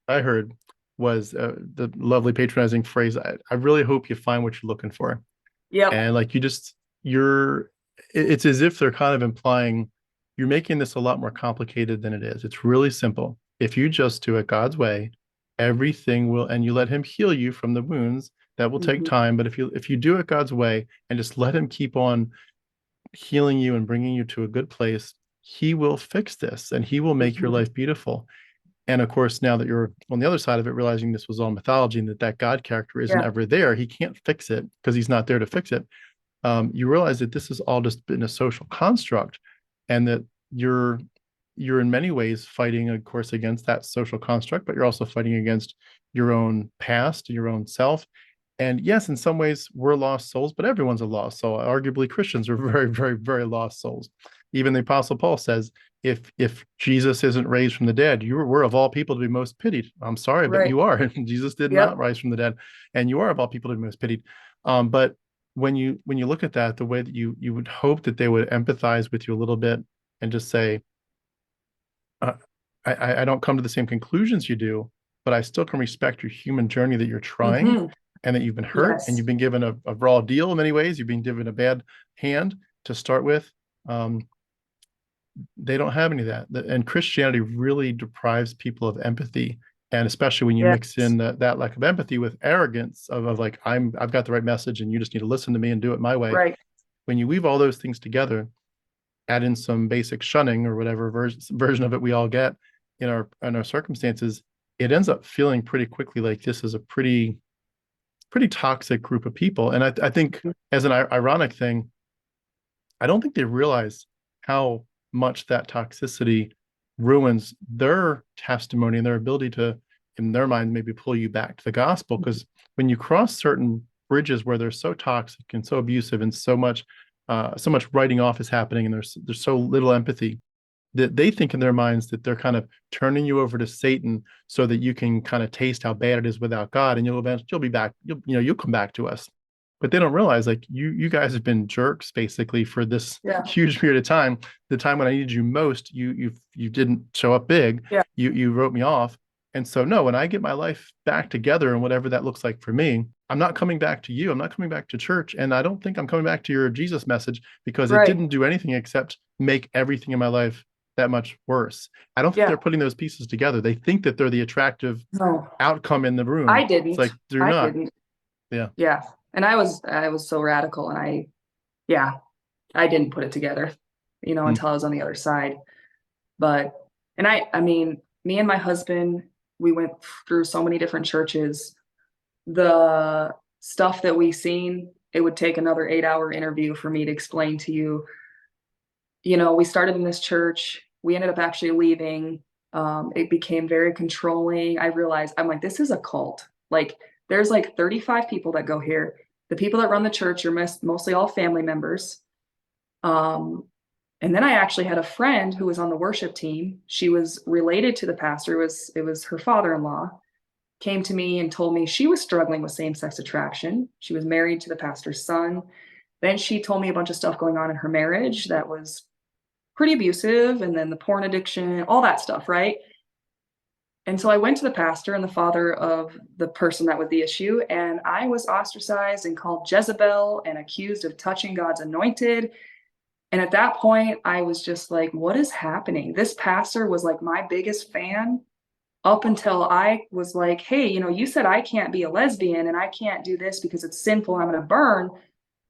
I heard was the lovely patronizing phrase, I really hope you find what you're looking for. Yep. And like it's as if they're kind of implying you're making this a lot more complicated than it is. It's really simple. If you just do it God's way, everything will, and you let him heal you from the wounds, that will take Mhm. time. But if you do it God's way and just let him keep on healing you and bringing you to a good place, he will fix this and he will make your Mhm. life beautiful. And of course, now that you're on the other side of it, realizing this was all mythology and that God character isn't Yeah. ever there, he can't fix it because he's not there to fix it. You realize that this has all just been a social construct, and that you're in many ways fighting, of course, against that social construct, but you're also fighting against your own past, your own self. And yes, in some ways we're lost souls, but everyone's a lost soul. Arguably, Christians are very, very, very lost souls. Even the Apostle Paul says, if Jesus isn't raised from the dead, you were of all people to be most pitied. I'm sorry, but Right. you are. Jesus did Yep. not rise from the dead, and you are of all people to be most pitied. But when you look at that, the way that you would hope that they would empathize with you a little bit and just say, uh, I don't come to the same conclusions you do, but I still can respect your human journey that you're trying Hmm. and that you've been hurt and Yes. you've been given a raw deal in many ways. You've been given a bad hand to start with. Um, they don't have any of that. And Christianity really deprives people of empathy. And especially when you mix Yes. in that lack of empathy with arrogance of like, I've got the right message and you just need to listen to me and do it my way. Right. When you weave all those things together, add in some basic shunning or whatever version of it we all get in our circumstances, it ends up feeling pretty quickly like this is a pretty toxic group of people. And I think as an ironic thing, I don't think they realize how much that toxicity ruins their testimony and their ability to, in their mind, maybe pull you back to the gospel. Because when you cross certain bridges where they're so toxic and so abusive and so much writing off is happening and there's so little empathy, that they think in their minds that they're kind of turning you over to Satan so that you can kind of taste how bad it is without God, and you'll be back. You'll come back to us. But they don't realize like you guys have been jerks basically for this Yeah. huge period of time. The time when I needed you most, you didn't show up big. Yeah. You wrote me off. And so no, when I get my life back together and whatever that looks like for me, I'm not coming back to you. I'm not coming back to church. And I don't think I'm coming back to your Jesus message because it Right. didn't do anything except make everything in my life that much worse. I don't think Yeah. they're putting those pieces together. They think that they're the attractive No, outcome in the I room. It's didn't. like they're I not. didn't. Yeah. Yeah. And I was so radical and yeah, I didn't put it together, Mm. until I was on the other side. But, and I mean, me and my husband, we went through so many different churches. The stuff that we seen, it would take another 8-hour interview for me to explain to you. We started in this church. We ended up actually leaving. It became very controlling. I realized I'm like, this is a cult. Like, there's like 35 people that go here. The people that run the church are mostly all family members. Um, and then I actually had a friend who was on the worship team. She was related to the pastor. It was her father-in-law came to me and told me she was struggling with same-sex attraction. She was married to the pastor's son. Then she told me a bunch of stuff going on in her marriage that was pretty abusive, and then the porn addiction, all that stuff, right? And so I went to the pastor and the father of the person that was the issue, and I was ostracized and called Jezebel and accused of touching God's anointed. And at that point, I was just like, what is happening? This pastor was like my biggest fan up until I was like, hey, you said I can't be a lesbian and I can't do this because it's sinful. I'm going to burn.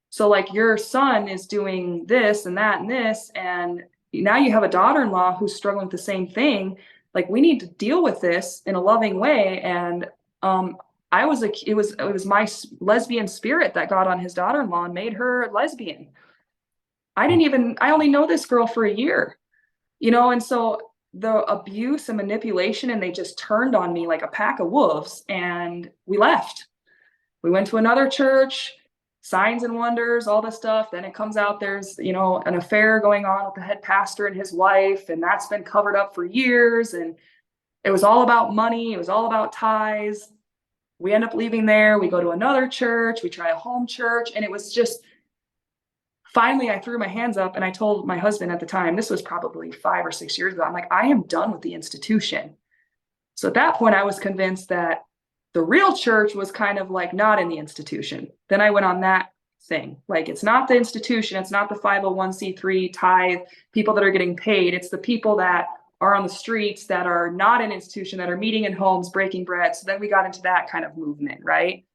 So, like, your son is doing this and that and this. And now you have a daughter in law who's struggling with the same thing. Like, we need to deal with this in a loving way. And I was like, it was my lesbian spirit that got on his daughter in law and made her lesbian. I only know this girl for a year, and so the abuse and manipulation, and they just turned on me like a pack of wolves, and we left. We went to another church, signs and wonders, all this stuff. Then it comes out there's, an affair going on with the head pastor and his wife, and that's been covered up for years. And it was all about money. It was all about ties. We end up leaving there. We go to another church. We try a home church. And it was just, finally, I threw my hands up and I told my husband at the time, this was probably 5 or 6 years ago, I'm like, I am done with the institution. So at that point, I was convinced that the real church was kind of like not in the institution. Then I went on that thing. Like, it's not the institution, it's not the 501c3 tithe people that are getting paid. It's the people that are on the streets that are not an institution, that are meeting in homes, breaking bread. So then we got into that kind of movement, right?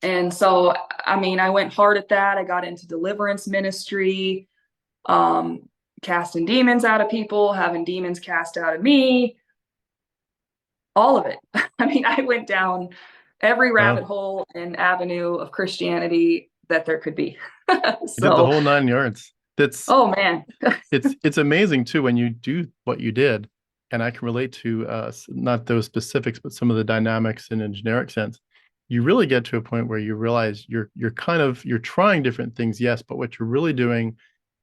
And so, I mean, I went hard at that. I got into deliverance ministry, casting demons out of people, having demons cast out of me, all of it. I mean, I went down every rabbit Wow. hole and avenue of Christianity that there could be. You did the So, whole 9 yards. That's Oh man. it's amazing too when you do what you did, and I can relate to not those specifics, but some of the dynamics in a generic sense. You really get to a point where you realize you're trying different things, yes, but what you're really doing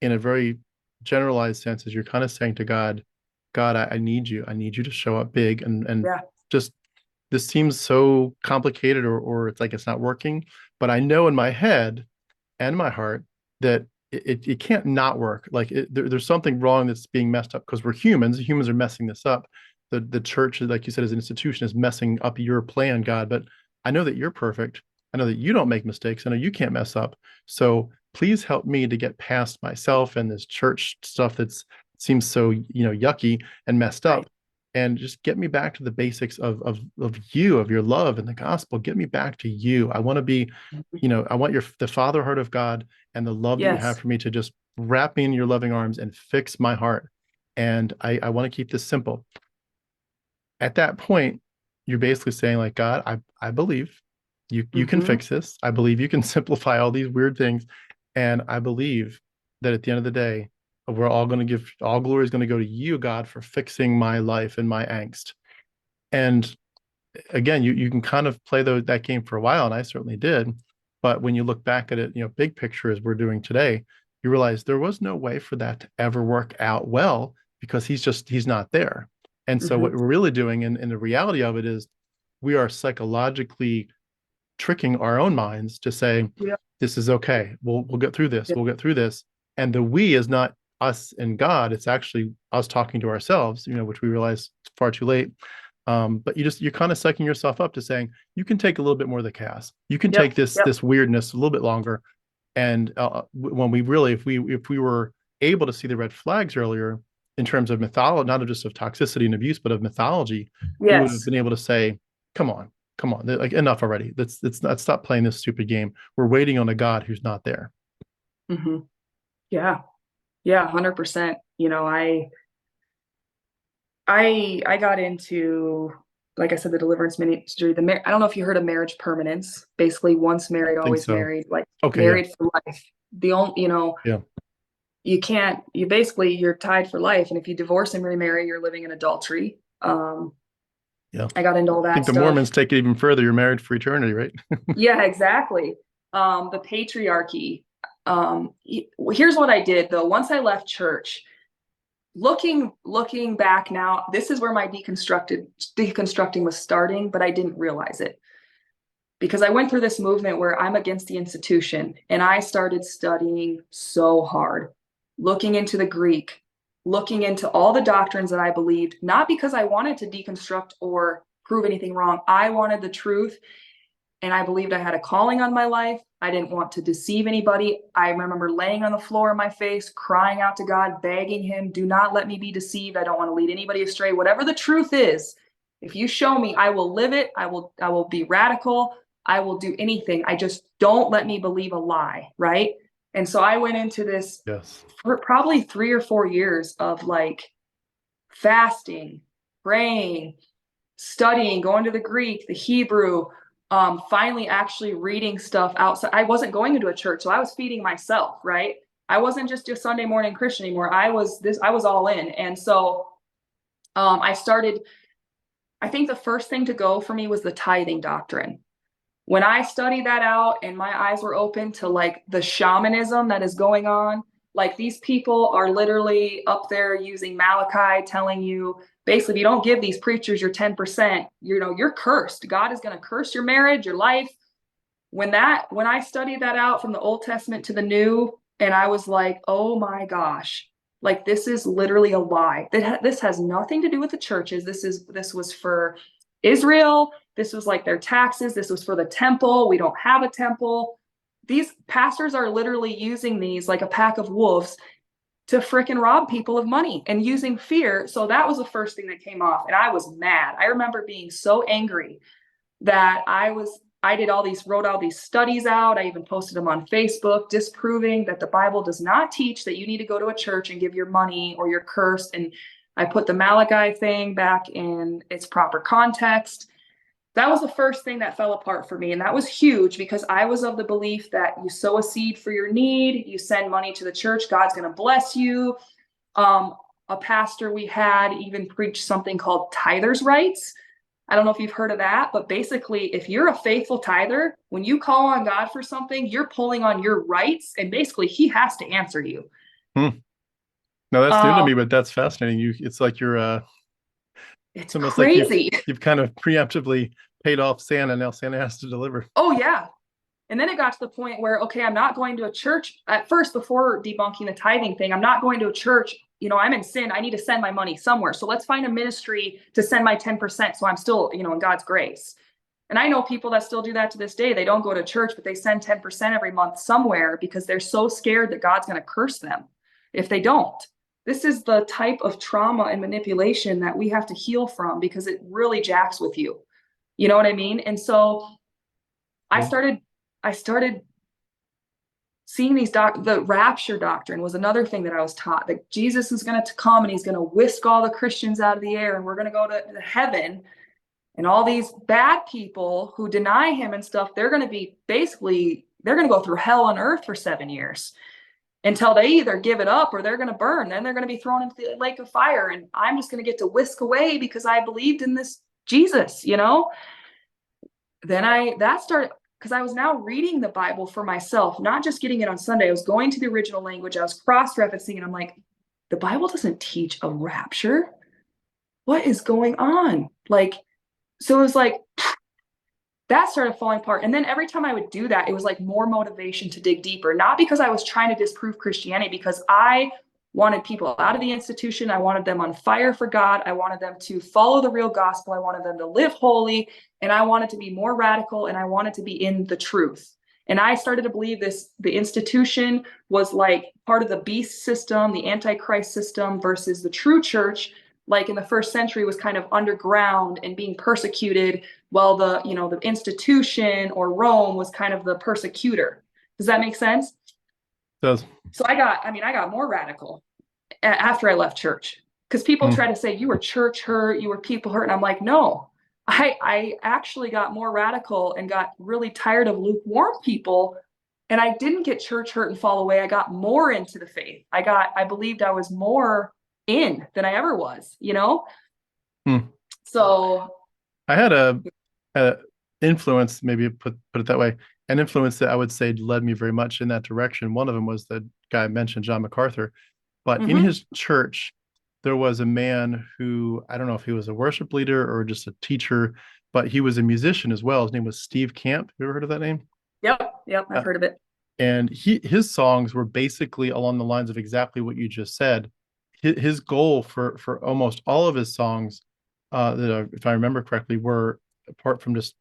in a very generalized sense is you're kind of saying to God, God, I need you. I need you to show up big and Yeah. just this seems so complicated or it's like it's not working. But I know in my head and my heart that it can't not work. Like there's something wrong that's being messed up because we're humans. Humans are messing this up. The church, like you said, as an institution, is messing up your plan, God. But I know that you're perfect. I know that you don't make mistakes. I know you can't mess up. So please help me to get past myself and this church stuff that's seems so yucky and messed Right. up, and just get me back to the basics of you, of your love and the gospel. Get me back to you. I want to be, I want the father heart of God and the love that you have Yes. for me to just wrap me in your loving arms and fix my heart. And I want to keep this simple. At that point, you're basically saying, like, God, I believe you can Hmm. fix this. I believe you can simplify all these weird things. And I believe that at the end of the day, we're all going to give all glory is going to go to you, God, for fixing my life and my angst. And again, you can kind of play that game for a while, and I certainly did. But when you look back at it, big picture as we're doing today, you realize there was no way for that to ever work out well because he's not there. And so Hmm. what we're really doing, and the reality of it is, we are psychologically tricking our own minds to say, Yeah. this is okay. We'll get through this. Yeah. We'll get through this. And the we is not us and God. It's actually us talking to ourselves, which we realize far too late. But you're kind of psyching yourself up to saying you can take a little bit more of the chaos. You can take Yep. this Yep. this weirdness a little bit longer. And when we really, if we were able to see the red flags earlier in terms of mythology, not just of toxicity and abuse, but of mythology, we would have Yes. been able to say, come on, like enough already. Let's not stop playing this stupid game. We're waiting on a God who's not there. Hmm. Yeah. Yeah. 100%. I got into, like I said, the deliverance ministry. I don't know if you heard of marriage permanence. Basically, once married, I think always so. married. Like Okay, yeah, married for life. The only, yeah, you can't. You basically you're tied for life, and if you divorce and remarry, you're living in adultery. yeah. I I got into all think that the stuff. Mormons take it even further. You're married for eternity, right? Yeah, exactly. The patriarchy. Here's what I did though. Once I left church, looking back now, this is where my deconstructing was starting, but I didn't realize it because I went through this movement where I'm against the institution and I started studying so hard, looking into the Greek, looking into all the doctrines that I believed, not because I wanted to deconstruct or prove anything wrong. I wanted the truth and I believed I had a calling on my life. I didn't want to deceive anybody. I remember laying on the floor in my face, crying out to God, begging him, do not let me be deceived. I don't want to lead anybody astray. Whatever the truth is, if you show me, I will live it. I will be radical. I will do anything. I just don't let me believe a lie, right? And so I went into this Yes. for probably 3 or 4 years of like fasting, praying, studying, going to the Greek, the Hebrew, finally actually reading stuff outside. I wasn't going into a church, so I was feeding myself, right? I wasn't just a Sunday morning Christian anymore. I was all in. And so I started, I think the first thing to go for me was the tithing doctrine. When I studied that out and my eyes were open to like the shamanism that is going on, like these people are literally up there using Malachi, telling you basically, if you don't give these preachers your 10%, you're cursed. God is going to curse your marriage, your life. When I studied that out from the Old Testament to the New, and I was like, oh my gosh, like this is literally a lie. This has nothing to do with the churches. This was for Israel. This was like their taxes. This was for the temple. We don't have a temple. These pastors are literally using these like a pack of wolves to fricking rob people of money and using fear. So that was the first thing that came off. And I was mad. I remember being so angry that wrote all these studies out. I even posted them on Facebook, disproving that the Bible does not teach that you need to go to a church and give your money or you're cursed. And I put the Malachi thing back in its proper context. that was the first thing that fell apart for me. And that was huge because I was of the belief that you sow a seed for your need, you send money to the church, God's going to bless you. A pastor we had even preached something called tithers' rights. I don't know if you've heard of that, but basically, if you're a faithful tither, when you call on God for something, you're pulling on your rights, and basically, He has to answer you. No, that's new to me, but that's fascinating. It's like It's almost like crazy. you've kind of preemptively paid off Santa, and now Santa has to deliver. Oh yeah. And then it got to the point where, okay, I'm not going to a church at first before debunking the tithing thing. I'm not going to a church. I'm in sin. I need to send my money somewhere. So let's find a ministry to send my 10%. So I'm still, in God's grace. And I know people that still do that to this day. They don't go to church, but they send 10% every month somewhere because they're so scared that God's going to curse them if they don't. This is the type of trauma and manipulation that we have to heal from because it really jacks with you. You know what I mean? And so I started seeing the rapture doctrine was another thing that I was taught, that Jesus is going to come and he's going to whisk all the Christians out of the air and we're going to go to heaven, and all these bad people who deny him and stuff, they're going to go through hell on earth for 7 years until they either give it up or they're going to burn. Then they're going to be thrown into the lake of fire. And I'm just going to get to whisk away because I believed in this Jesus, Then that started, because I was now reading the Bible for myself, not just getting it on Sunday. I was going to the original language. I was cross-referencing, and I'm like, the Bible doesn't teach a rapture. What is going on? So it was like, that started falling apart. And then every time I would do that, it was like more motivation to dig deeper, not because I was trying to disprove Christianity, because I wanted people out of the institution. I wanted them on fire for God. I wanted them to follow the real gospel. I wanted them to live holy, and I wanted to be more radical, and I wanted to be in the truth. And I started to believe the institution was like part of the beast system, the Antichrist system, versus the true church, like in the first century, was kind of underground and being persecuted, while the institution or Rome was kind of the persecutor. Does that make sense? It does. So I got more radical after I left church, because people try to say you were church hurt, you were people hurt. And I'm like, no, I actually got more radical and got really tired of lukewarm people. And I didn't get church hurt and fall away. I got more into the faith. I believed I was more in than I ever was, So I had a influence, maybe put it that way, an influence that I would say led me very much in that direction. One of them was the guy I mentioned, John MacArthur. But in his church, there was a man who, I don't know if he was a worship leader or just a teacher, but he was a musician as well. His name was Steve Camp. Have you ever heard of that name? Yep, I've heard of it. And his songs were basically along the lines of exactly what you just said. His goal for almost all of his songs, that if I remember correctly, were, apart from just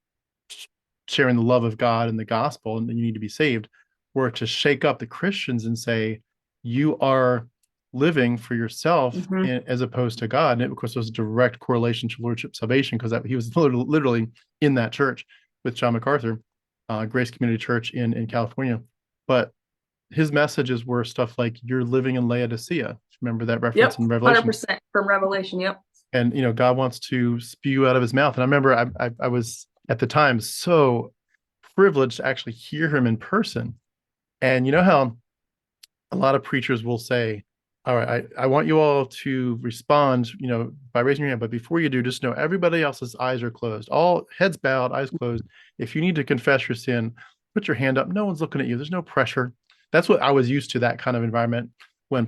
sharing the love of God and the gospel and you need to be saved, were to shake up the Christians and say, you are living for yourself as opposed to God. And it, of course, was a direct correlation to Lordship Salvation, because he was literally in that church with John MacArthur, Grace Community Church in California. But his messages were stuff like, you're living in Laodicea. Remember that reference in Revelation? 100% from Revelation. Yep. And God wants to spew out of his mouth. And I remember I was at the time so privileged to actually hear him in person. And you know how a lot of preachers will say, all right, I want you all to respond, by raising your hand. But before you do, just know everybody else's eyes are closed, all heads bowed, eyes closed. If you need to confess your sin, put your hand up. No one's looking at you. There's no pressure. That's what I was used to, that kind of environment, when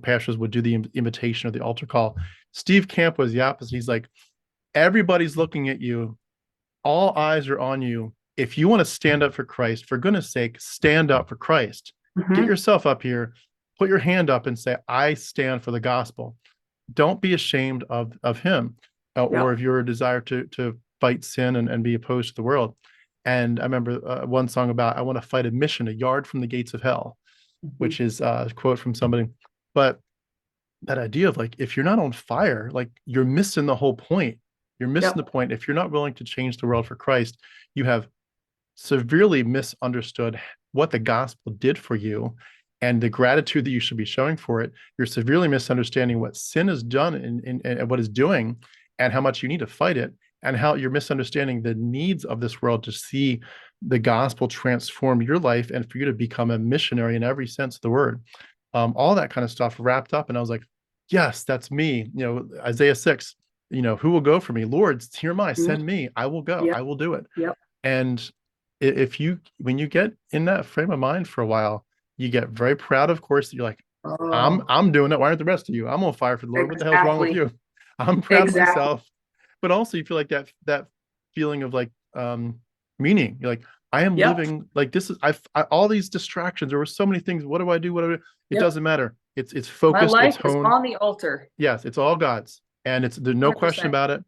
pastors would do the invitation or the altar call. Steve Camp was the opposite. He's like, everybody's looking at you. All eyes are on you. If you want to stand up for Christ, for goodness sake, stand up for Christ. Get yourself up here, put your hand up and say, I stand for the gospel. Don't be ashamed of him, or of your desire to fight sin and be opposed to the world. And I remember one song about, I want to fight a mission a yard from the gates of hell, which is a quote from somebody. But that idea of like, if you're not on fire, like, you're missing the whole point. You're missing the point. If you're not willing to change the world for Christ, you have severely misunderstood what the gospel did for you and the gratitude that you should be showing for it. You're severely misunderstanding what sin has done and what it's doing and how much you need to fight it. and how you're misunderstanding the needs of this world to see the gospel transform your life and for you to become a missionary in every sense of the word. All that kind of stuff wrapped up. And I was like, yes, that's me. Isaiah 6, who will go for me? Lord, here am I, Mhm. send me. I will go. Yep. I will do it. Yep. And when you get in that frame of mind for a while, you get very proud, of course, that you're like, Oh, I'm doing it. Why aren't the rest of you? I'm on fire for the Lord. What the hell's wrong with exactly. you? I'm proud of Exactly. myself. But also you feel like that feeling of like meaning. You're like, I am Yep. living like this is all these distractions. There were so many things. What do I do? What do I do? It Yep. doesn't matter. It's My focused, it's life is honed. on the altar. Yes, it's all God's. And there's no question 100%. about it.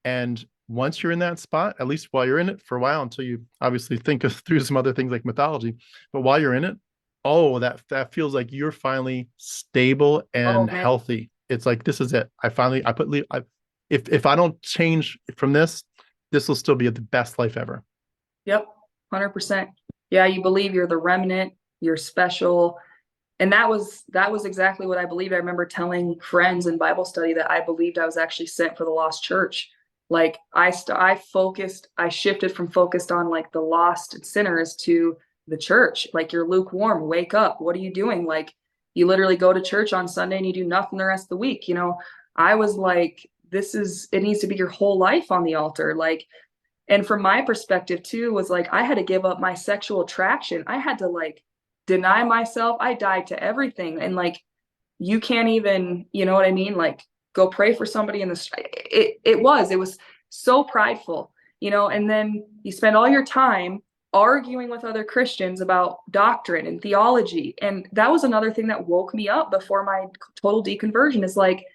And once you're in that spot, at least while you're in it for a while, until you obviously think through some other things like mythology, but while you're in it, oh, that feels like you're finally stable Oh and man. healthy. It's like this is it. If I don't change from this will still be the best life ever. Yep. 100%. Yeah, you believe you're the remnant, you're special. And that was exactly what I believed. I remember telling friends in Bible study that I believed I was actually sent for the lost church. Like I shifted from focused on like the lost sinners to the church. Like you're lukewarm, wake up. What are you doing? Like you literally go to church on Sunday and you do nothing the rest of the week. I was like, it needs to be your whole life on the altar. Like, and from my perspective too, was like I had to give up my sexual attraction. I had to like deny myself. I died to everything. And like you can't even, you know what I mean? Like go pray for somebody in the street. It was so prideful, and then you spend all your time arguing with other Christians about doctrine and theology. And that was another thing that woke me up before my total deconversion is like,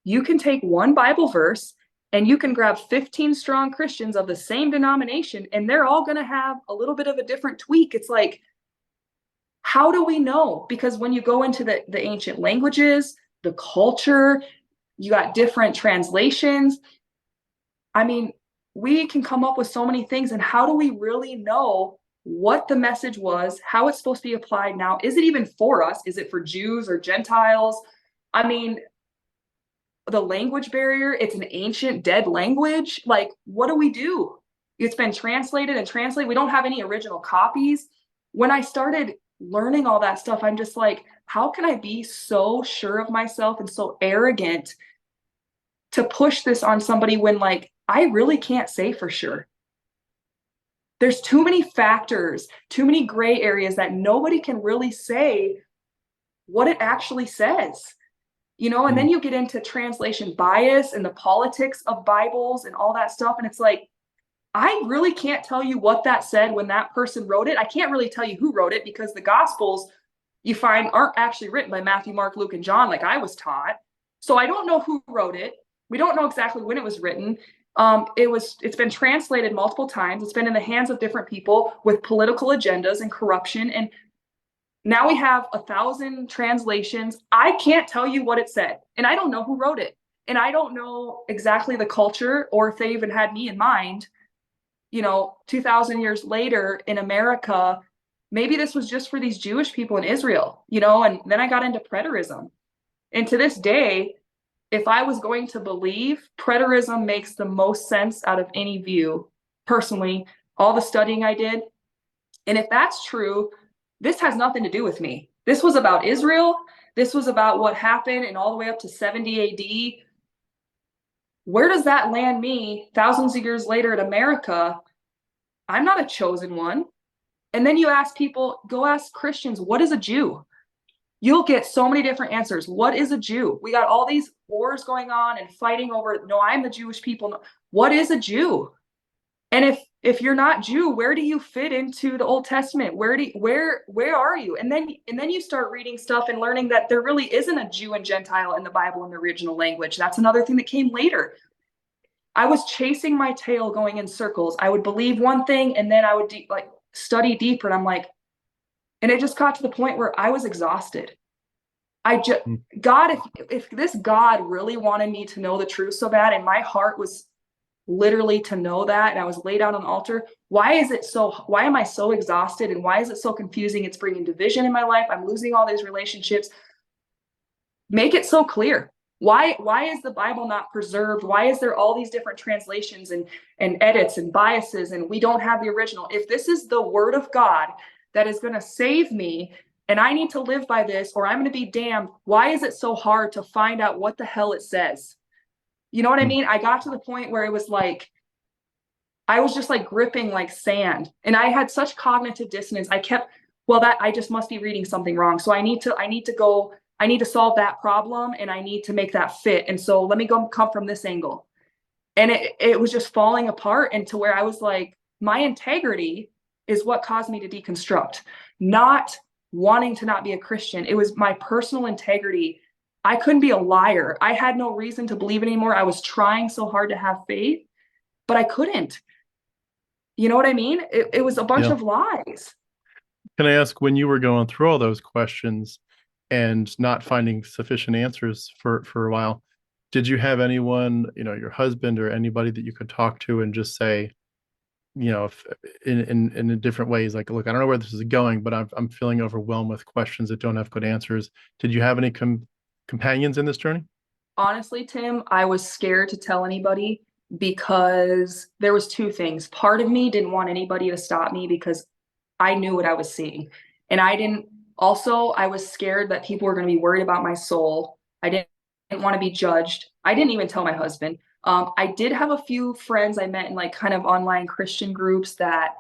you can take one Bible verse and you can grab 15 strong Christians of the same denomination, and they're all going to have a little bit of a different tweak. It's like, how do we know? Because when you go into the ancient languages, the culture, you got different translations. I mean, we can come up with so many things. And how do we really know what the message was, how it's supposed to be applied now? Is it even for us? Is it for Jews or Gentiles? I mean, the language barrier, it's an ancient dead language. Like, what do we do? It's been translated and translated. We don't have any original copies. When I started learning all that stuff, I'm just like, how can I be so sure of myself and so arrogant to push this on somebody when like I really can't say for sure? There's too many factors, too many gray areas that nobody can really say what it actually says. And then Mm. you get into translation bias and the politics of Bibles and all that stuff. And it's like, I really can't tell you what that said when that person wrote it. I can't really tell you who wrote it because the Gospels you find aren't actually written by Matthew, Mark, Luke, and John like I was taught. So I don't know who wrote it. We don't know exactly when it was written. It's been translated multiple times. It's been in the hands of different people with political agendas and corruption. And now we have 1,000 translations. I can't tell you what it said, and I don't know who wrote it. And I don't know exactly the culture or if they even had me in mind. 2,000 years later in America, maybe this was just for these Jewish people in Israel, and then I got into preterism. And to this day, if I was going to believe, preterism makes the most sense out of any view, personally, all the studying I did. And if that's true, this has nothing to do with me. This was about Israel. This was about what happened and all the way up to 70 AD. Where does that land me thousands of years later in America? I'm not a chosen one. And then you ask people, go ask Christians, what is a Jew? You'll get so many different answers. What is a Jew? We got all these wars going on and fighting over, no, I'm the Jewish people. What is a Jew? And if you're not Jew, where do you fit into the Old Testament? Where are you? And then you start reading stuff and learning that there really isn't a Jew and Gentile in the Bible in the original language. That's another thing that came later. I was chasing my tail going in circles. I would believe one thing and then I would study deeper, and I'm like, and it just got to the point where I was exhausted. Mm. God, if this God really wanted me to know the truth so bad, and my heart was literally to know that, and I was laid out on the altar, why am I so exhausted, and why is it so confusing? It's bringing division in my life. I'm losing all these relationships. Make it so clear. Why is the Bible not preserved? Why is there all these different translations and edits and biases, and we don't have the original? If this is the word of God that is going to save me, and I need to live by this, or I'm going to be damned, why is it so hard to find out what the hell it says? You know what I Hmm. mean? I got to the point where it was like, I was just like gripping like sand, and I had such cognitive dissonance. I kept, well, that I just must be reading something wrong. So I need to solve that problem, and I need to make that fit. And so let me go come from this angle. And it was just falling apart, and to where I was like, my integrity is what caused me to deconstruct, not wanting to not be a Christian. It was my personal integrity. I couldn't be a liar. I had no reason to believe anymore. I was trying so hard to have faith, but I couldn't. You know what I mean? It was a bunch Yeah. of lies. Can I ask, when you were going through all those questions and not finding sufficient answers for a while, did you have anyone, your husband or anybody that you could talk to and just say, if, in different ways, like, look, I don't know where this is going, but I'm feeling overwhelmed with questions that don't have good answers. Did you have any companions in this journey? Honestly, Tim, I was scared to tell anybody because there was two things. Part of me didn't want anybody to stop me because I knew what I was seeing. And I didn't, also, I was scared that people were going to be worried about my soul. I didn't want to be judged. I didn't even tell my husband. I did have a few friends I met in like kind of online Christian groups that,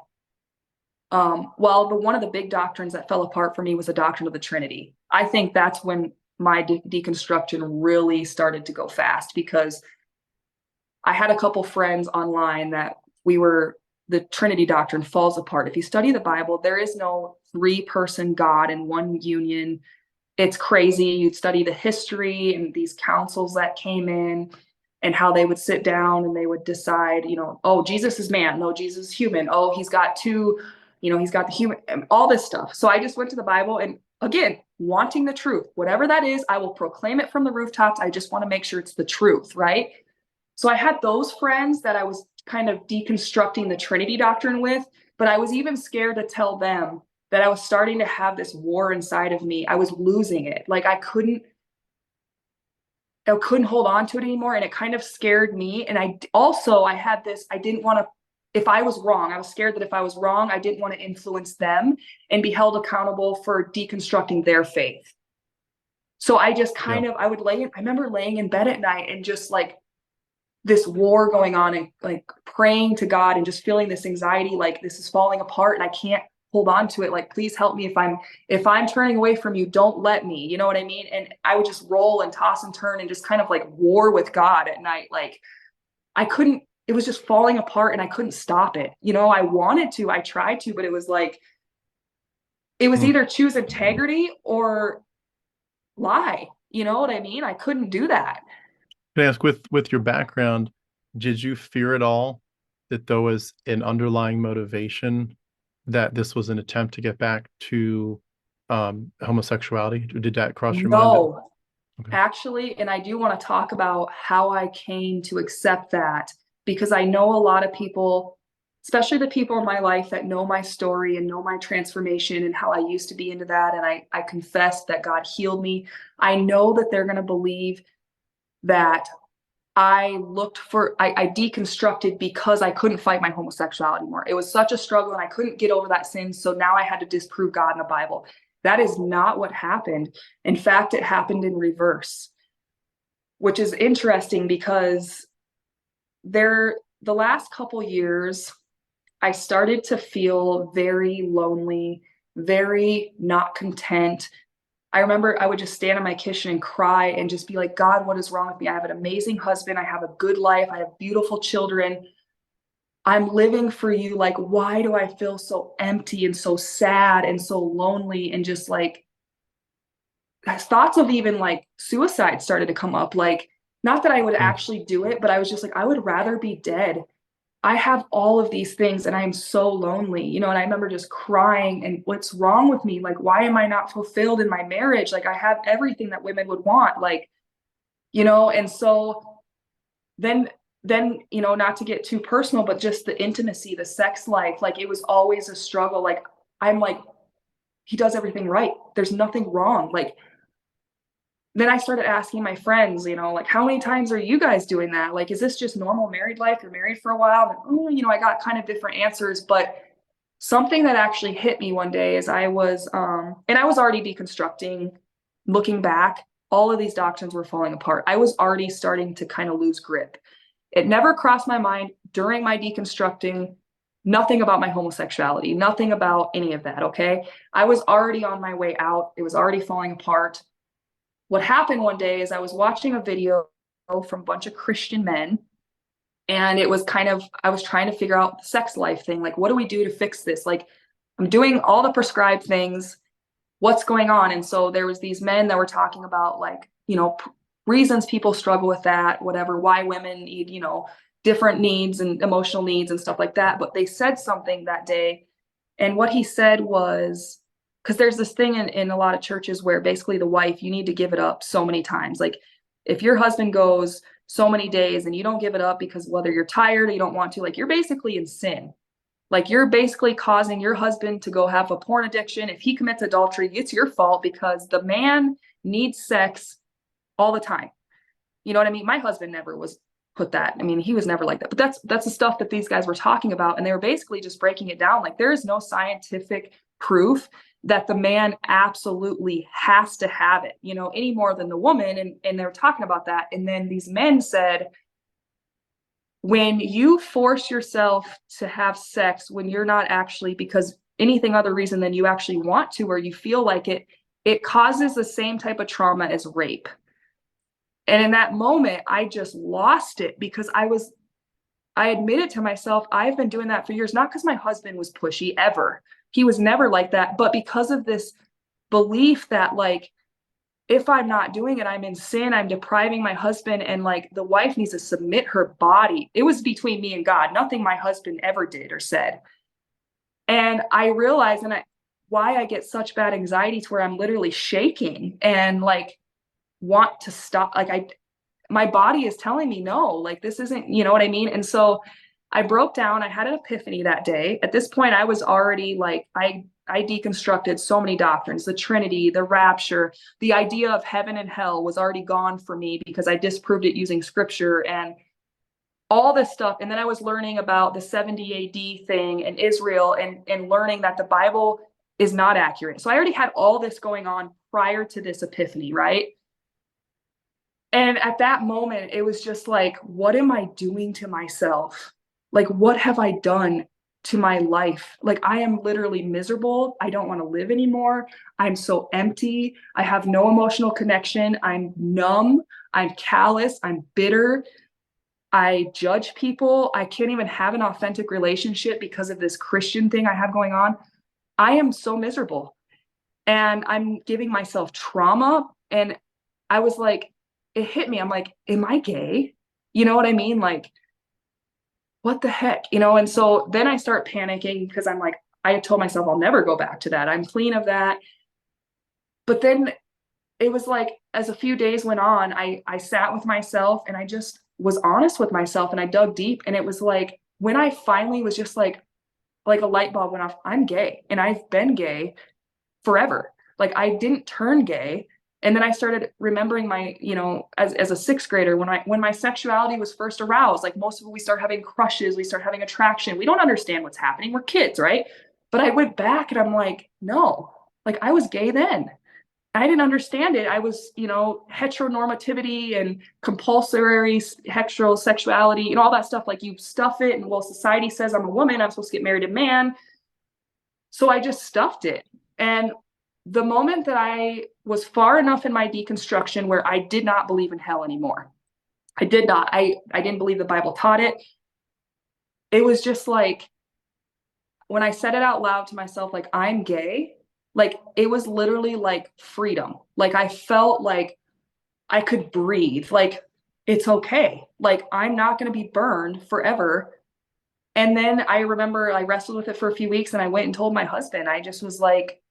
well, one of the big doctrines that fell apart for me was the doctrine of the Trinity. I think that's when my deconstruction really started to go fast, because I had a couple friends online that the Trinity doctrine falls apart. If you study the Bible, there is no three-person God in one union. It's crazy. You'd study the history and these councils that came in and how they would sit down and they would decide, oh, Jesus is man. No, Jesus is human. Oh, he's got two, he's got the human, all this stuff. So I just went to the Bible, and again, wanting the truth, whatever that is, I will proclaim it from the rooftops. I just want to make sure it's the truth, right? So I had those friends that I was kind of deconstructing the Trinity doctrine with, but I was even scared to tell them that I was starting to have this war inside of me. I was losing it. Like I couldn't hold on to it anymore. And it kind of scared me. And I had this, I didn't want to, if I was wrong, I was scared that if I was wrong, I didn't want to influence them and be held accountable for deconstructing their faith. So I just Yeah. I remember laying in bed at night and just like this war going on, and like praying to God and just feeling this anxiety, like this is falling apart and I can't hold on to it. Like, please help me. If I'm turning away from you, don't let me, you know what I mean? And I would just roll and toss and turn and just kind of like war with God at night. Like it was just falling apart and I couldn't stop it. I wanted to, I tried to, but it was like, it was Hmm. either choose integrity or lie. You know what I mean? I couldn't do that. Can I ask, with your background, did you fear at all that there was an underlying motivation that this was an attempt to get back to homosexuality? Did that cross your mind? No, Okay. actually, and I do want to talk about how I came to accept that, because I know a lot of people, especially the people in my life that know my story and know my transformation and how I used to be into that. And I confess that God healed me. I know that they're going to believe that I deconstructed because I couldn't fight my homosexuality anymore. It was such a struggle and I couldn't get over that sin. So now I had to disprove God in the Bible. That is not what happened. In fact, it happened in reverse, which is interesting because the last couple years, I started to feel very lonely, very not content. I remember I would just stand in my kitchen and cry and just be like, God, what is wrong with me? I have an amazing husband. I have a good life. I have beautiful children. I'm living for you. Like, why do I feel so empty and so sad and so lonely? And just like thoughts of even like suicide started to come up. Like, not that I would Hmm. actually do it, but I was just like, I would rather be dead. I have all of these things and I'm so lonely, and I remember just crying and what's wrong with me? Like, why am I not fulfilled in my marriage? Like, I have everything that women would want, like, and so then, not to get too personal, but just the intimacy, the sex life, like it was always a struggle. Like, I'm like, he does everything right. There's nothing wrong. Like, then I started asking my friends, like, how many times are you guys doing that? Like, is this just normal married life? You're married for a while. And, I got kind of different answers. But something that actually hit me one day is I was already deconstructing, looking back, all of these doctrines were falling apart. I was already starting to kind of lose grip. It never crossed my mind during my deconstructing, nothing about my homosexuality, nothing about any of that. Okay. I was already on my way out. It was already falling apart. What happened one day is I was watching a video from a bunch of Christian men, and it was I was trying to figure out the sex life thing. Like, what do we do to fix this? Like, I'm doing all the prescribed things. What's going on? And so there was these men that were talking about, like, reasons people struggle with that, whatever, why women need, different needs and emotional needs and stuff like that. But they said something that day. And what he said was, because there's this thing in a lot of churches where basically the wife, you need to give it up so many times. Like, if your husband goes so many days and you don't give it up because whether you're tired or you don't want to, like, you're basically in sin. Like, you're basically causing your husband to go have a porn addiction. If he commits adultery, it's your fault because the man needs sex all the time. You know what I mean? My husband never was put that. I mean, he was never like that. But that's the stuff that these guys were talking about. And they were basically just breaking it down. Like, there is no scientific proof that the man absolutely has to have it, any more than the woman. And they were talking about that. And then these men said, when you force yourself to have sex when you're not actually, because anything other reason than you actually want to or you feel like it causes the same type of trauma as rape. And in that moment, I just lost it because I admitted to myself, I've been doing that for years, not because my husband was pushy ever. He was never like that, but because of this belief that, like, if I'm not doing it, I'm in sin, I'm depriving my husband, and like the wife needs to submit her body. It was between me and God, nothing my husband ever did or said. And I realized why I get such bad anxiety to where I'm literally shaking and like want to stop. Like, my body is telling me, no, like, this isn't, you know what I mean? And so I broke down. I had an epiphany that day. At this point, I was already like, I deconstructed so many doctrines, the Trinity, the rapture, the idea of heaven and hell was already gone for me because I disproved it using scripture and all this stuff. And then I was learning about the 70 AD thing in Israel and learning that the Bible is not accurate. So I already had all this going on prior to this epiphany, right? And at that moment, it was just like, what am I doing to myself? Like, what have I done to my life? Like, I am literally miserable. I don't want to live anymore. I'm so empty. I have no emotional connection. I'm numb. I'm callous. I'm bitter. I judge people. I can't even have an authentic relationship because of this Christian thing I have going on. I am so miserable. And I'm giving myself trauma. And I was like, it hit me. I'm like, am I gay? You know what I mean? Like, what the heck? And so then I start panicking because I'm like, I told myself I'll never go back to that. I'm clean of that. But then it was like, as a few days went on, I sat with myself and I just was honest with myself and I dug deep. And it was like, when I finally was just like a light bulb went off, I'm gay and I've been gay forever. Like, I didn't turn gay. And then I started remembering my, as a sixth grader, when my sexuality was first aroused, like, most of it, we start having crushes, we start having attraction. We don't understand what's happening. We're kids, right? But I went back and I'm like, no, like, I was gay then. I didn't understand it. I was, heteronormativity and compulsory heterosexuality, all that stuff. Like, you stuff it, and well, society says I'm a woman, I'm supposed to get married to a man. So I just stuffed it. And the moment that I was far enough in my deconstruction where I did not believe in hell anymore, I did not. I didn't believe the Bible taught it. It was just like, when I said it out loud to myself, like, I'm gay, like, it was literally like freedom. Like, I felt like I could breathe. Like, it's okay. Like, I'm not going to be burned forever. And then I remember I wrestled with it for a few weeks and I went and told my husband. I just was like,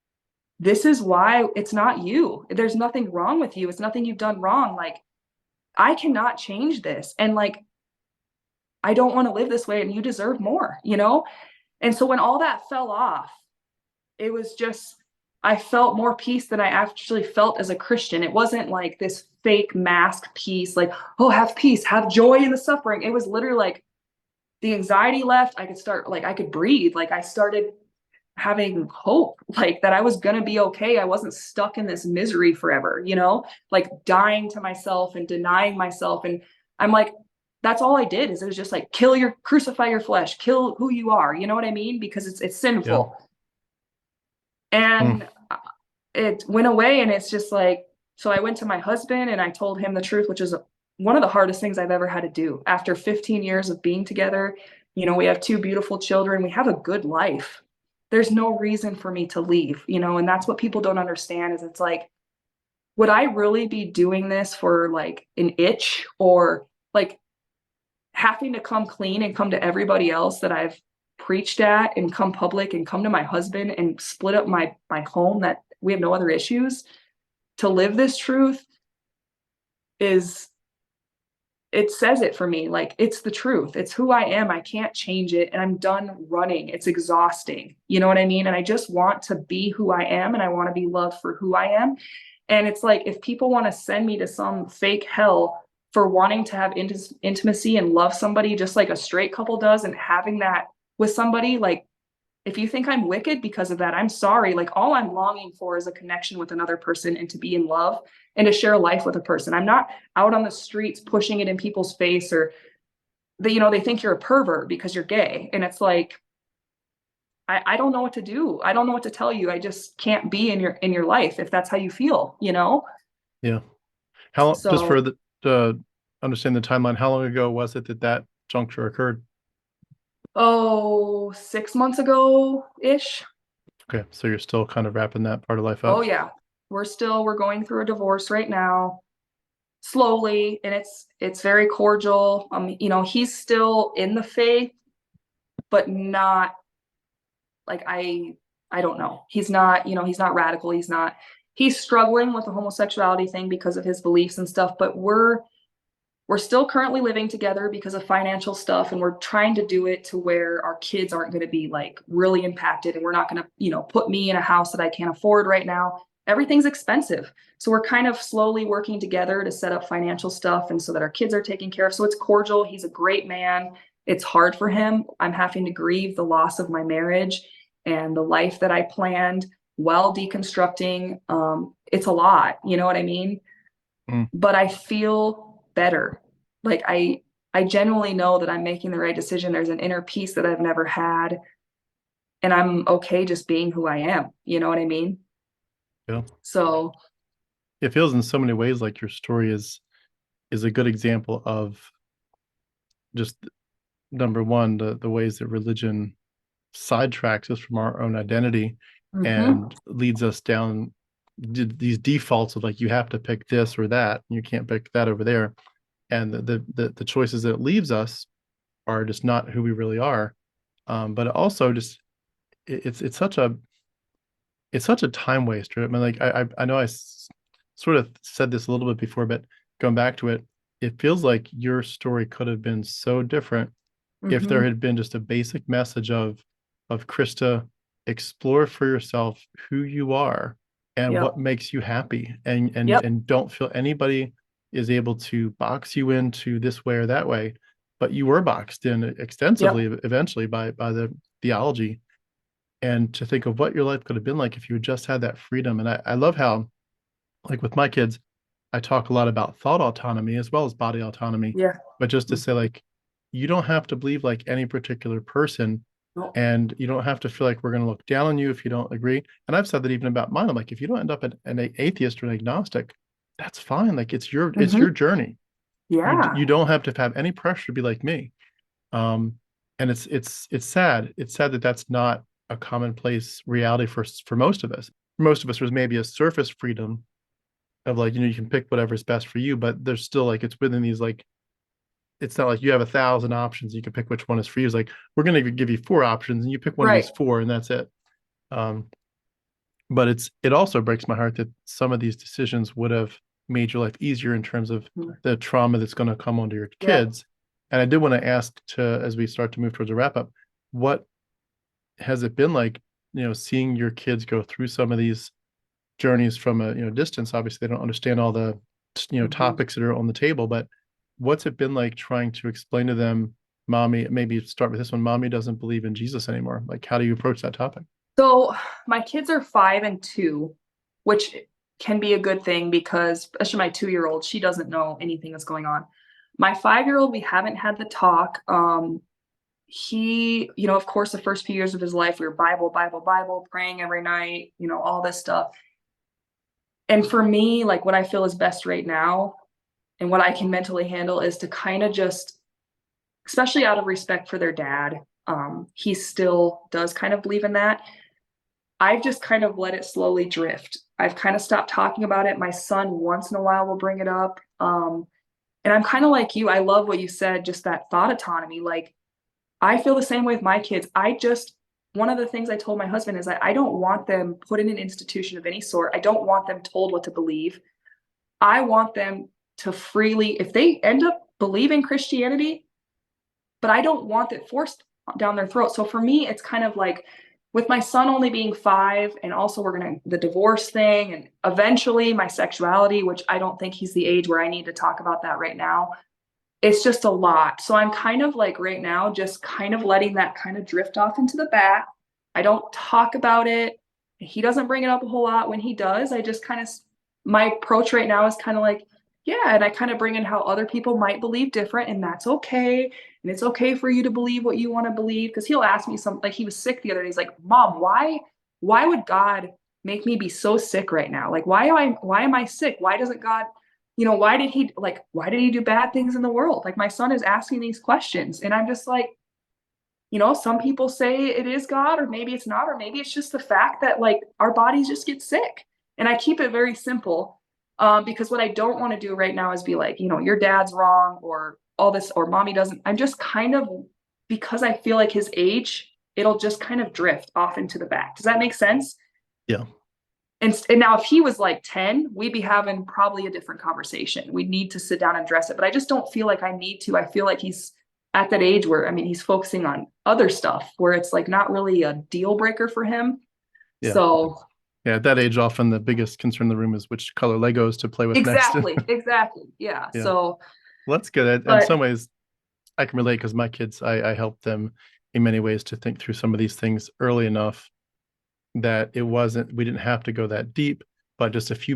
this is why it's not you. There's nothing wrong with you. It's nothing you've done wrong. Like, I cannot change this. And like, I don't want to live this way and you deserve more, And so when all that fell off, it was just, I felt more peace than I actually felt as a Christian. It wasn't like this fake mask peace, like, oh, have peace, have joy in the suffering. It was literally like the anxiety left. I could start, like, I could breathe. Like, I started having hope, like that I was going to be okay. I wasn't stuck in this misery forever, like dying to myself and denying myself. And I'm like, that's all I did, is it was just like, crucify your flesh, kill who you are. You know what I mean? Because it's Yeah. sinful. Mm. And it went away, and it's just like, so I went to my husband and I told him the truth, which is one of the hardest things I've ever had to do after 15 years of being together. We have two beautiful children. We have a good life. There's no reason for me to leave, and that's what people don't understand, is it's like, would I really be doing this for like an itch, or like having to come clean and come to everybody else that I've preached at and come public and come to my husband and split up my home that we have no other issues, to live this truth? Is It says it for me, like, it's the truth, it's who I am, I can't change it, and I'm done running. It's exhausting, you know what I mean? And I just want to be who I am, and I want to be loved for who I am. And it's like, if people want to send me to some fake hell for wanting to have intimacy and love somebody just like a straight couple does, and having that with somebody, like, if you think I'm wicked because of that, I'm sorry. Like, all I'm longing for is a connection with another person, and to be in love and to share life with a person. I'm not out on the streets pushing it in people's face, or they think you're a pervert because you're gay. And it's like, I don't know what to do. I don't know what to tell you. I just can't be in your life if that's how you feel. Yeah. How, just for So, the to understand the timeline, how long ago was it that that juncture occurred? oh, 6 months ago ish. Okay, so you're still kind of wrapping that part of life Oh up. yeah. We're going through a divorce right now, slowly, and it's very cordial. He's still in the faith, but not like, I don't know. He's not radical. He's struggling with the homosexuality thing because of his beliefs and stuff, but we're still currently living together because of financial stuff, and we're trying to do it to where our kids aren't going to be like really impacted, and we're not going to, put me in a house that I can't afford right now. Everything's expensive. So we're kind of slowly working together to set up financial stuff, and so that our kids are taken care of. So it's cordial. He's a great man. It's hard for him. I'm having to grieve the loss of my marriage and the life that I planned while deconstructing. It's a lot, you know what I mean? Mm. But I feel better. Like, I genuinely know that I'm making the right decision. There's an inner peace that I've never had, and I'm okay just being who I am. You know what I mean? Yeah. So, It feels in so many ways like your story is a good example of just, number one, the ways that religion sidetracks us from our own identity mhm. and leads us down these defaults of like, you have to pick this or that, and you can't pick that over there. And the choices that it leaves us are just not who we really are. But it also just, it's such a, it's such a time waster. I mean, like, I know sort of said this a little bit before, but going back to it, it feels like your story could have been so different if there Mhm. had been just a basic message of Khrista, explore for yourself who you are and Yep. what makes you happy, and Yep. and don't feel anybody is able to box you into this way or that way. But you were boxed in extensively Yep. eventually by the theology. And to think of what your life could have been like if you had just had that freedom. And I love how, like with my kids, I talk a lot about thought autonomy as well as body autonomy, Yeah. but just to Mm. say, like, you don't have to believe like any particular person, No. and you don't have to feel like we're going to look down on you if you don't agree. And I've said that even about mine. I'm like, if you don't end up an atheist or an agnostic, that's fine. Like, it's your Mhm. journey. You Yeah. don't have to have any pressure to be like me. Um, and it's sad. It's sad that that's not a commonplace reality for most of us. For most of us, there's maybe a surface freedom of like, you can pick whatever's best for you, but there's still like, it's within these like, it's not like you have 1,000 options, you can pick which one is for you. It's like, we're going to give you 4 options and you pick one of these Right. four, and that's it. um but it also breaks my heart that some of these decisions would have made your life easier in terms of Mm. the trauma that's going to come onto your Yep. kids. And I did want to ask, to as we start to move towards a wrap up, what has it been like, seeing your kids go through some of these journeys from a distance. Obviously, they don't understand all the Mhm. topics that are on the table. But what's it been like trying to explain to them, mommy? Maybe start with this one. Mommy doesn't believe in Jesus anymore. Like, how do you approach that topic? So my kids are 5 and 2, which can be a good thing because especially my 2-year-old, she doesn't know anything that's going on. My 5-year-old, we haven't had the talk. He, of course, the first few years of his life, we were Bible, Bible, Bible, praying every night, all this stuff. And for me, like what I feel is best right now and what I can mentally handle is to kind of just, especially out of respect for their dad, he still does kind of believe in that. I've just kind of let it slowly drift. I've kind of stopped talking about it. My son once in a while will bring it up. And I'm kind of like you. I love what you said, just that thought autonomy. Like I feel the same way with my kids. One of the things I told my husband is that I don't want them put in an institution of any sort. I don't want them told what to believe. I want them to freely, if they end up believing Christianity, but I don't want it forced down their throat. So for me, it's kind of like with my son only being 5, and also the divorce thing, and eventually my sexuality, which I don't think he's the age where I need to talk about that right now. It's just a lot. So I'm kind of like right now, just kind of letting that kind of drift off into the back. I don't talk about it. He doesn't bring it up a whole lot. When he does, I just kind of, my approach right now is kind of like, yeah. And I kind of bring in how other people might believe different, and that's okay. And it's okay for you to believe what you want to believe. Cause he'll ask me something, like he was sick the other day. He's like, Mom, why would God make me be so sick right now? Like, why am I sick? Why doesn't God, why did he do bad things in the world? Like my son is asking these questions, and I'm just like, some people say it is God, or maybe it's not, or maybe it's just the fact that like our bodies just get sick. And I keep it very simple, because what I don't want to do right now is be like, your dad's wrong or all this, or mommy doesn't. I'm just kind of, because I feel like his age, it'll just kind of drift off into the back. Does that make sense? Yeah. And now if he was like 10, we'd be having probably a different conversation. We'd need to sit down and address it. But I just don't feel like I need to. I feel like he's at that age where, I mean, he's focusing on other stuff where it's like not really a deal breaker for him. Yeah. So Yeah. At that age, often the biggest concern in the room is which color Legos to play with next. exactly. Yeah. Yeah. So, Well, that's good. In but some ways, I can relate because my kids, I help them in many ways to think through some of these things early enough that we didn't have to go that deep, but just a yeah, few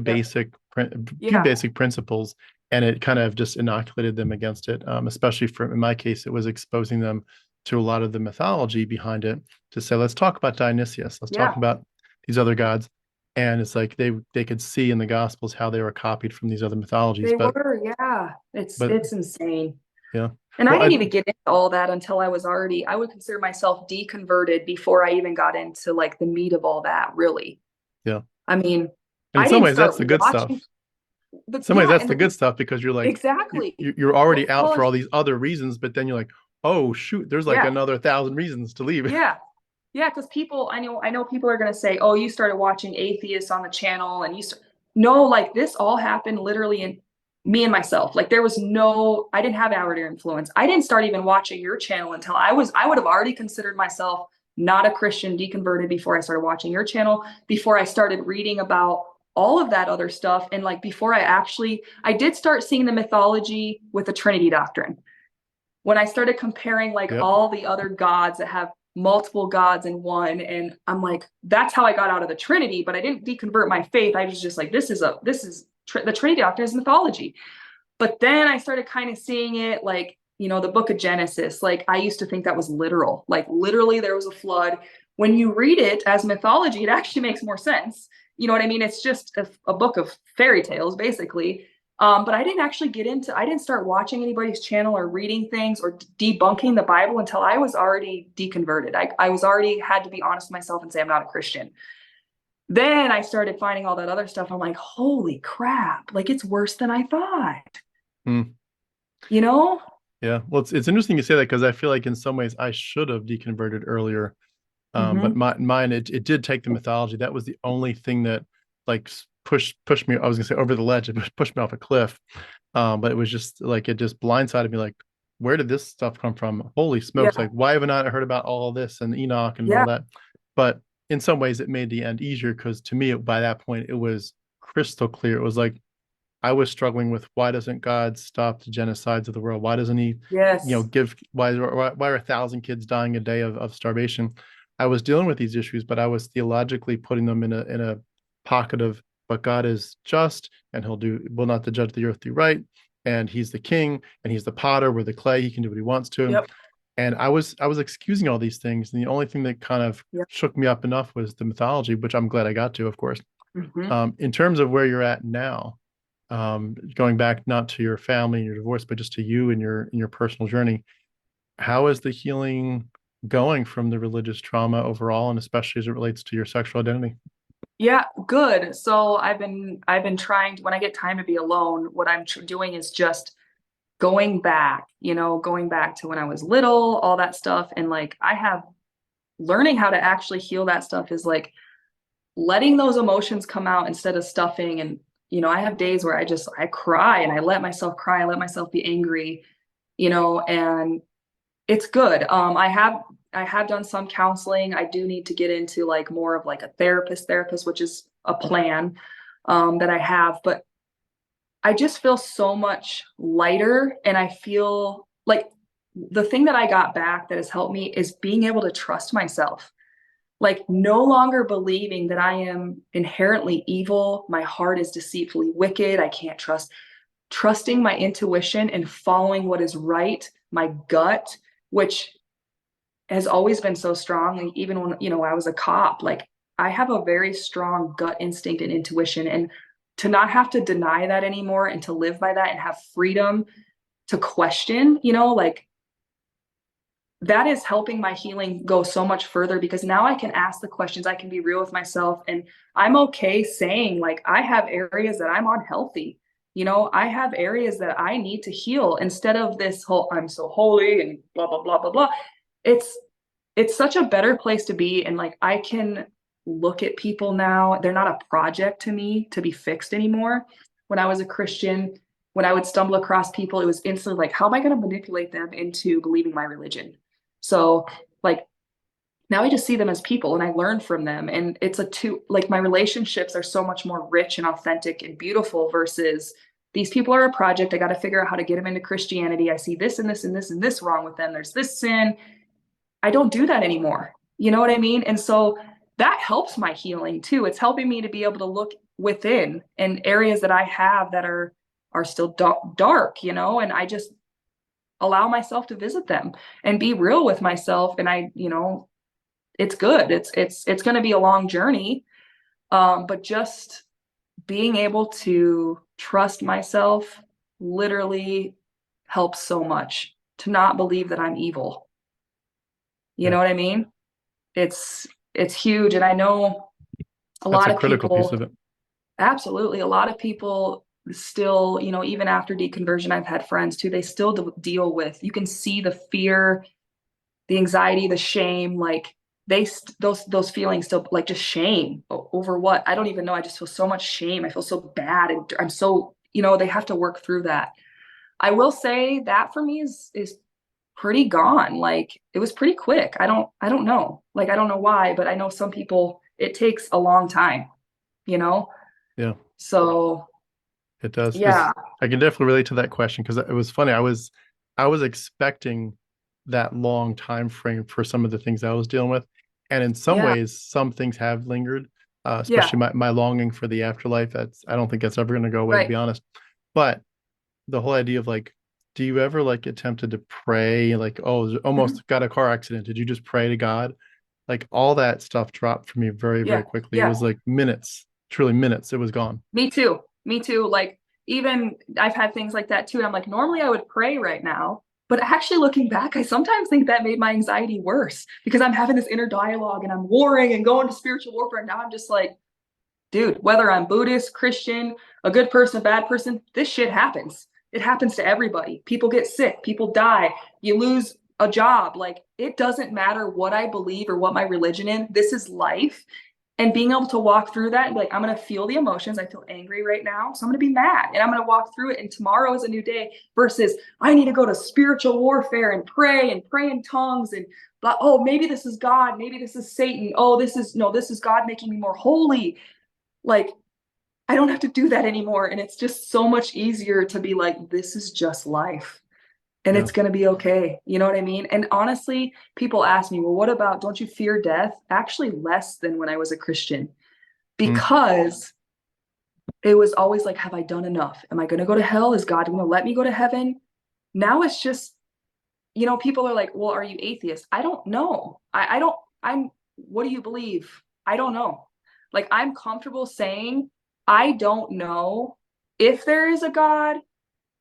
yeah, basic principles, and it kind of just inoculated them against it. Especially in my case, it was exposing them to a lot of the mythology behind it to say, let's talk about Dionysius, let's talk yeah, about these other gods. And it's like they could see in the Gospels how they were copied from these other mythologies, they but were. Yeah. but It's insane. yeah. And I Well, didn't even get into all that until I would consider myself deconverted before I even got into like the meat of all that, really. yeah. I mean, And in I some didn't ways, that's start the good watching, stuff. but Some ways yeah, that's and the good stuff because you're like exactly. you're already out for Well, all these other reasons, but then you're like, oh shoot, there's like yeah, another 1,000 reasons to leave. yeah, yeah. Because I know people are gonna say, "Oh, you started watching Atheists on the channel," and no, like this all happened literally in me and myself. Like there was I didn't have outer influence. I didn't start even watching your channel until I would have already considered myself not a Christian, deconverted before I started watching your channel, before I started reading about all of that other stuff. And like before I did start seeing the mythology with the Trinity doctrine. When I started comparing like Yep. all the other gods that have multiple gods in one, and I'm like, that's how I got out of the Trinity, but I didn't deconvert my faith. I was just like, the Trinity doctrine is mythology. But then I started kind of seeing it like, the book of Genesis. Like I used to think that was literal, like literally there was a flood. When you read it as mythology, it actually makes more sense. You know what I mean? It's just a book of fairy tales, basically. But I didn't start watching anybody's channel or reading things or debunking the Bible until I was already deconverted. I was already had to be honest with myself and say I'm not a Christian. Then I started finding all that other stuff. I'm like, holy crap, like it's worse than I thought, Mm, you know? yeah. Well, it's interesting you say that because I feel like in some ways I should have deconverted earlier. But Mm-hmm. mine it did take the mythology. That was the only thing that like pushed me. I was gonna say over the ledge. It pushed me off a cliff. But it was just like it just blindsided me. Like, where did this stuff come from? Holy smokes! Yeah. Like, why haven't I heard about all this and Enoch and all Yeah. that? But in some ways it made the end easier, because to me, by that point, it was crystal clear. It was like I was struggling with, why doesn't God stop the genocides of the world? Why doesn't he, Yes. give, why are 1,000 kids dying a day of starvation? I was dealing with these issues, but I was theologically putting them in a pocket of, but God is just, and will not the judge the earth do right, and he's the king, and he's the potter, we're the clay, he can do what he wants to. Yep. And I was excusing all these things, and the only thing that kind of Yep. shook me up enough was the mythology, which I'm glad I got to, of course. Hmm. In terms of where you're at now, going back not to your family and your divorce, but just to you and your personal journey, how is the healing going from the religious trauma overall, and especially as it relates to your sexual identity? Yeah, good. So I've been trying to, when I get time to be alone, what I'm doing is just going back, going back to when I was little, all that stuff. And like I have learning how to actually heal that stuff is like letting those emotions come out instead of stuffing. And I have days where I cry and I let myself cry, I let myself be angry, and it's good. I have done some counseling. I do need to get into like more of like a therapist, which is a plan that I have, but I just feel so much lighter. And I feel like the thing that I got back that has helped me is being able to trust myself, like no longer believing that I am inherently evil. My heart is deceitfully wicked. I can't trusting my intuition and following what is right, my gut, which has always been so strong. Like even when, I was a cop, like I have a very strong gut instinct and intuition. And to not have to deny that anymore and to live by that and have freedom to question, like that is helping my healing go so much further, because now I can ask the questions, I can be real with myself, and I'm okay saying like I have areas that I'm unhealthy. I have areas that I need to heal, instead of this whole I'm so holy and blah blah blah blah blah. It's such a better place to be, and like I can look at people now, they're not a project to me to be fixed anymore. When I was a Christian, when I would stumble across people, it was instantly like, how am I going to manipulate them into believing my religion? So like now I just see them as people and I learn from them. And it's like my relationships are so much more rich and authentic and beautiful versus these people are a project. I got to figure out how to get them into Christianity. I see this and this and this and this wrong with them. There's this sin. I don't do that anymore. You know what I mean? And so that helps my healing too. It's helping me to be able to look within and areas that I have that are still dark, and I just allow myself to visit them and be real with myself. And it's good. It's going to be a long journey. But just being able to trust myself literally helps so much, to not believe that I'm evil. You Yeah, know what I mean? It's huge. And I know a that's lot a of critical piece people, of it. absolutely, a lot of people still, even after deconversion, I've had friends too, they still deal with, you can see the fear, the anxiety, the shame, like those feelings still, like just shame over what, I don't even know. I just feel so much shame. I feel so bad. And I'm so, they have to work through that. I will say that for me is pretty gone. Like it was pretty quick. I don't know. Like I don't know why, but I know some people it takes a long time, you know? Yeah, So it does. yeah, I can definitely relate to that question, because it was funny. I was expecting that long time frame for some of the things I was dealing with, and in some yeah, ways, some things have lingered. yeah, Especially my longing for the afterlife. I don't think that's ever going to go away, to right. be honest. But the whole idea of like, do you ever like attempted to pray, like, oh, Mhm. almost got a car accident, did you just pray to God? Like all that stuff dropped for me very, very Yeah, quickly. It yeah. was like minutes, truly minutes, it was gone. Me too. Me too. Like even I've had things like that too. And I'm like, normally I would pray right now. But actually looking back, I sometimes think that made my anxiety worse, because I'm having this inner dialogue and I'm warring and going to spiritual warfare. And now I'm just like, dude, whether I'm Buddhist, Christian, a good person, a bad person, this shit happens. It happens to everybody. People get sick, people die, you lose a job. Like it doesn't matter what I believe or what my religion is. This is life. And being able to walk through that and be like, I'm going to feel the emotions. I feel angry right now. So I'm going to be mad and I'm going to walk through it. And tomorrow is a new day, versus I need to go to spiritual warfare and pray in tongues and oh, maybe this is God, maybe this is Satan. Oh, this is God making me more holy. Like, I don't have to do that anymore. And it's just so much easier to be like, this is just life. And Yeah. it's going to be okay. You know what I mean? And honestly, people ask me, well, what about, don't you fear death? Actually, less than when I was a Christian, Mm. because it was always like, have I done enough? Am I going to go to hell? Is God going to let me go to heaven? Now it's just, people are like, well, are you atheist? I don't know. What do you believe? I don't know. Like, I'm comfortable saying, I don't know if there is a God,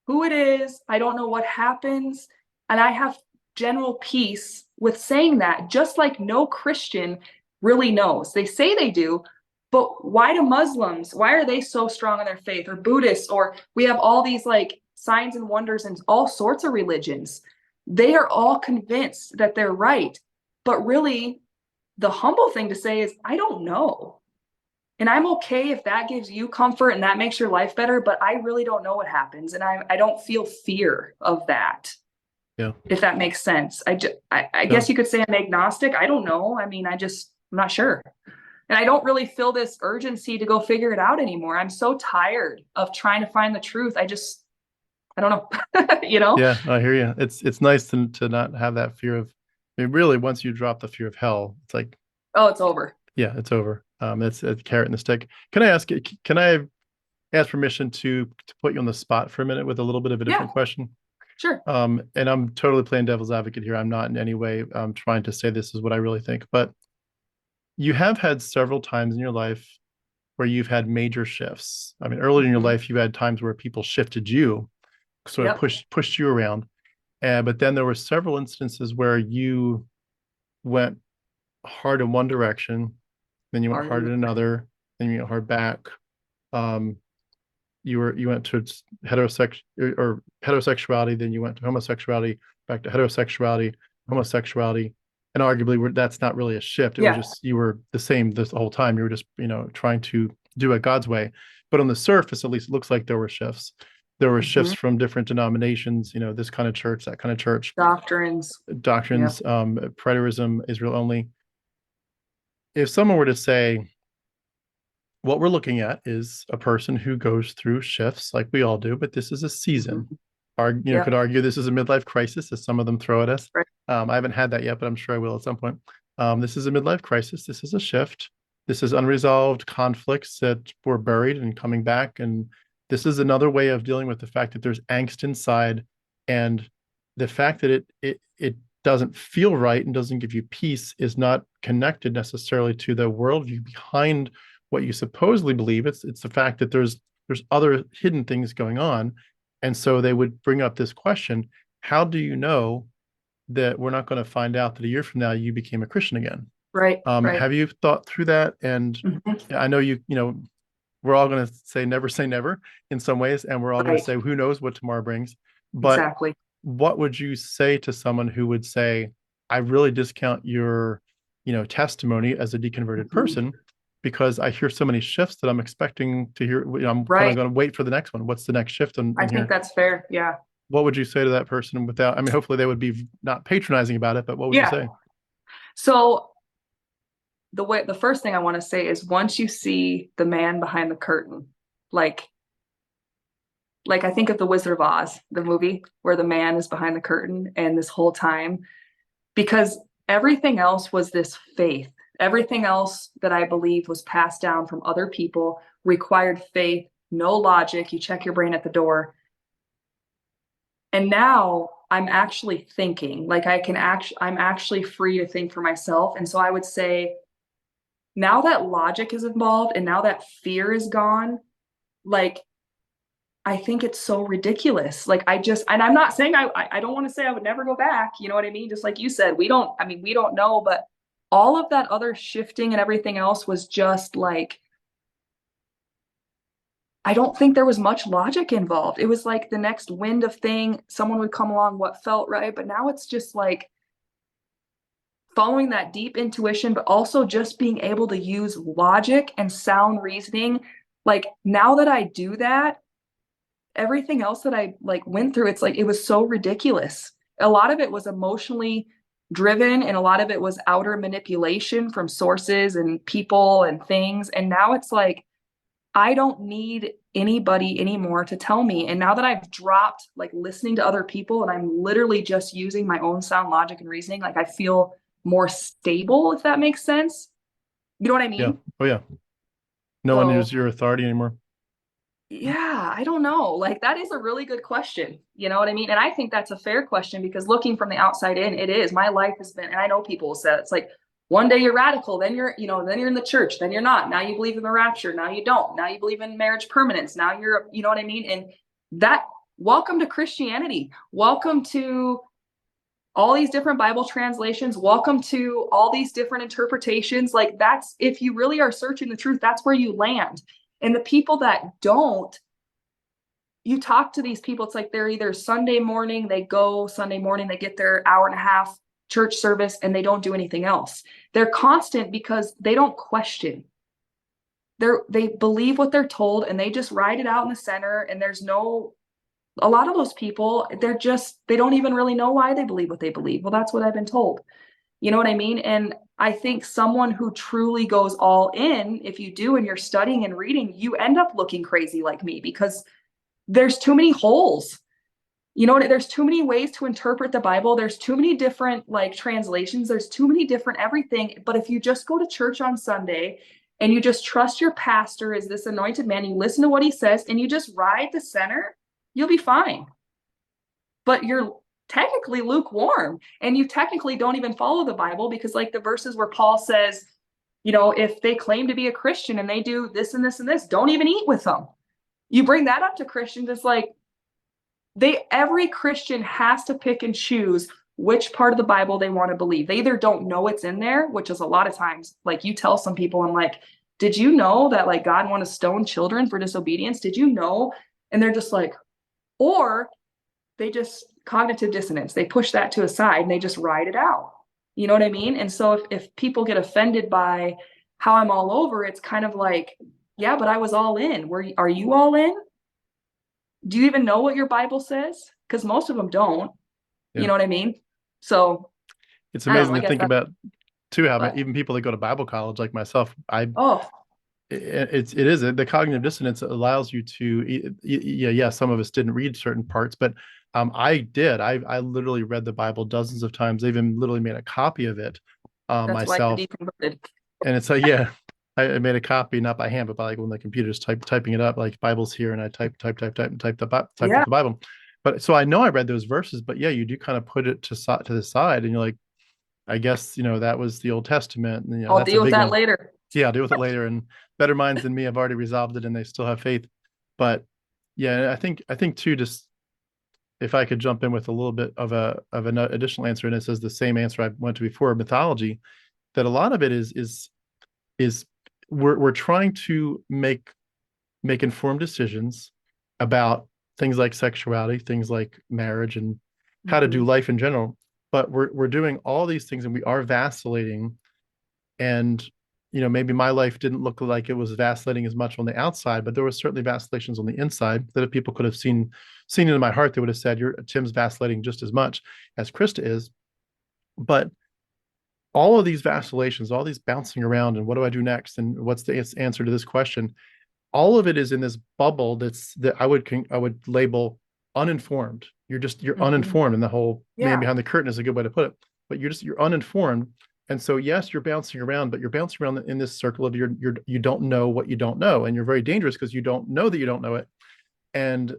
who it is. I don't know what happens. And I have general peace with saying that, just like no Christian really knows. They say they do, but why do Muslims, why are they so strong in their faith? Or Buddhists, or we have all these like signs and wonders in all sorts of religions. They are all convinced that they're right. But really, the humble thing to say is, I don't know. And I'm okay if that gives you comfort and that makes your life better, but I really don't know what happens. And I don't feel fear of that, Yeah. if that makes sense. I Yeah. guess you could say I'm agnostic. I don't know. I mean, I'm not sure. And I don't really feel this urgency to go figure it out anymore. I'm so tired of trying to find the truth. I don't know, Yeah, I hear you. It's nice to not have that fear of, I mean, really, once you drop the fear of hell, it's like, Oh, it's over. yeah, it's over. It's a carrot and the stick. Can I ask, can I ask permission to put you on the spot for a minute with a little bit of a Yeah, different question? sure. And I'm totally playing devil's advocate here. I'm not in any way trying to say this is what I really think, but you have had several times in your life where you've had major shifts. I mean, earlier in your Mhm. life, you had times where people shifted you, sort of Yep. pushed you around. But then there were several instances where you went hard in one direction, then you went hard Hard. in another, then you went hard back. Um, you went to heterosexuality, then you went to homosexuality, back to heterosexuality, homosexuality, and arguably that's not really a shift. It was Yeah. just you were the same this whole time. You were just trying to do it God's way. But on the surface, at least, it looks like there were shifts. There were shifts Mhm. from different denominations. This kind of church, that kind of church, Doctrines. Yeah. doctrines, preterism, Israel only. If someone were to say, what we're looking at is a person who goes through shifts like we all do, but this is a season. Mhm. Could Yep. argue this is a midlife crisis, as some of them throw at us. Right. I haven't had that yet, but I'm sure I will at some point. This is a midlife crisis. This is a shift. This is unresolved conflicts that were buried and coming back. And this is another way of dealing with the fact that there's angst inside, and the fact that it doesn't feel right and doesn't give you peace is not connected necessarily to the worldview behind what you supposedly believe. It's the fact that there's other hidden things going on. And so they would bring up this question: how do you know that we're not going to find out that a year from now you became a Christian again? Right. Right. Have you thought through that? And Mhm. I know we're all going to say never in some ways, and we're all going to Right. say who knows what tomorrow brings. But Exactly. what would you say to someone who would say, I really discount your, testimony as a deconverted Mhm. person because I hear so many shifts that I'm expecting to hear. I'm kind of Right. going to wait for the next one. What's the next shift I in think here? that's fair. Yeah. What would you say to that person without, I mean, hopefully they would be not patronizing about it, but what would you Yeah. say? So the first thing I want to say is, once you see the man behind the curtain, like I think of the Wizard of Oz, the movie where the man is behind the curtain, and this whole time, because everything else was this faith. Everything else that I believe was passed down from other people required faith, no logic. You check your brain at the door. And now I'm actually thinking, like I'm actually free to think for myself. And so I would say, now that logic is involved and now that fear is gone, like, I think it's so ridiculous. Like, and I'm not saying I don't want to say I would never go back. You know what I mean? Just like you said, we don't know, but all of that other shifting and everything else was just like, I don't think there was much logic involved. It was like the next wind of thing, someone would come along, what felt right. But now it's just like following that deep intuition, but also just being able to use logic and sound reasoning. Like, now that I do that, everything else that I like went through, it's like it was so ridiculous. A lot of it was emotionally driven, and a lot of it was outer manipulation from sources and people and things. And now it's like, I don't need anybody anymore to tell me. And now that I've dropped like listening to other people and I'm literally just using my own sound logic and reasoning, like I feel more stable, if that makes sense. You know what I Yeah. mean? Oh yeah. No one So is your authority anymore. yeah, I don't know. Like that is a really good question. You know what I mean? And I think that's a fair question because looking from the outside in, it is. My life has been, and I know people will say it's like one day you're radical, then you're, then you're in the church, then you're not. Now you believe in the rapture, now you don't. Now you believe in marriage permanence. Now you're, you know what I mean? And that, welcome to Christianity. Welcome to all these different Bible translations. Welcome to all these different interpretations. Like that's, if you really are searching the truth, that's where you land. And the people that don't, you talk to these people, it's like they're either Sunday morning, they go Sunday morning, they get their hour and a half church service and they don't do anything else. They're constant because they don't question. They believe what they're told and they just ride it out in the center. And there's no, a lot of those people, they don't even really know why they believe what they believe. Well, that's what I've been told. You know what I mean? And I think someone who truly goes all in, if you do and you're studying and reading, you end up looking crazy like me because there's too many holes. You know, there's too many ways to interpret the Bible. There's too many different like translations. There's too many different everything. But if you just go to church on Sunday and you just trust your pastor as this anointed man, you listen to what he says and you just ride the center, you'll be fine. But you're technically lukewarm and you technically don't even follow the Bible because like the verses where Paul says, if they claim to be a Christian and they do this and this and this, don't even eat with them. You bring that up to Christians, it's like every Christian has to pick and choose which part of the Bible they want to believe. They either don't know it's in there, which is a lot of times, like you tell some people, I'm like, did you know that like God want to stone children for disobedience? Did you know? And they're just like, or they just cognitive dissonance. They push that to a side and they just ride it out. You know what I mean? And so if people get offended by how I'm all over, it's kind of like, yeah, but I was all in. Are you all in? Do you even know what your Bible says? Because most of them don't. You Yeah. know what I mean? So It's I don't know. amazing I to guess think that's about too, how but even people that go to Bible college like myself, oh, the cognitive dissonance allows you to, yeah, some of us didn't read certain parts, but I literally read the Bible dozens of times. I even literally made a copy of it that's why you're myself. deconverted. And it's like, yeah, I made a copy, not by hand, but by like when the computer's typing it up, like Bible's here, and I type up Yeah. the Bible. But so I know I read those verses, but yeah, you do kind of put it to the side, and you're like, I guess that was the Old Testament, and I'll that's a deal with big that one. later. Yeah, I'll deal with it later. And better minds than me have already resolved it, and they still have faith. But yeah, I think too, just if I could jump in with a little bit of an additional answer, and it says the same answer I went to before, mythology, that a lot of it is we're trying to make informed decisions about things like sexuality, things like marriage, and how to do Mhm. life in general. But we're doing all these things, and we are vacillating. And maybe my life didn't look like it was vacillating as much on the outside, but there was certainly vacillations on the inside that if people could have seen it in my heart, they would have said, Tim's vacillating just as much as Khrista is. But all of these vacillations, all these bouncing around, and what do I do next, and what's the answer to this question, all of it is in this bubble that I would label uninformed. You're Mhm. uninformed, and the whole man Yeah. behind the curtain is a good way to put it. But you're uninformed, and so yes, you're bouncing around, but you're bouncing around in this circle of you don't know what you don't know, and you're very dangerous because you don't know that you don't know it. And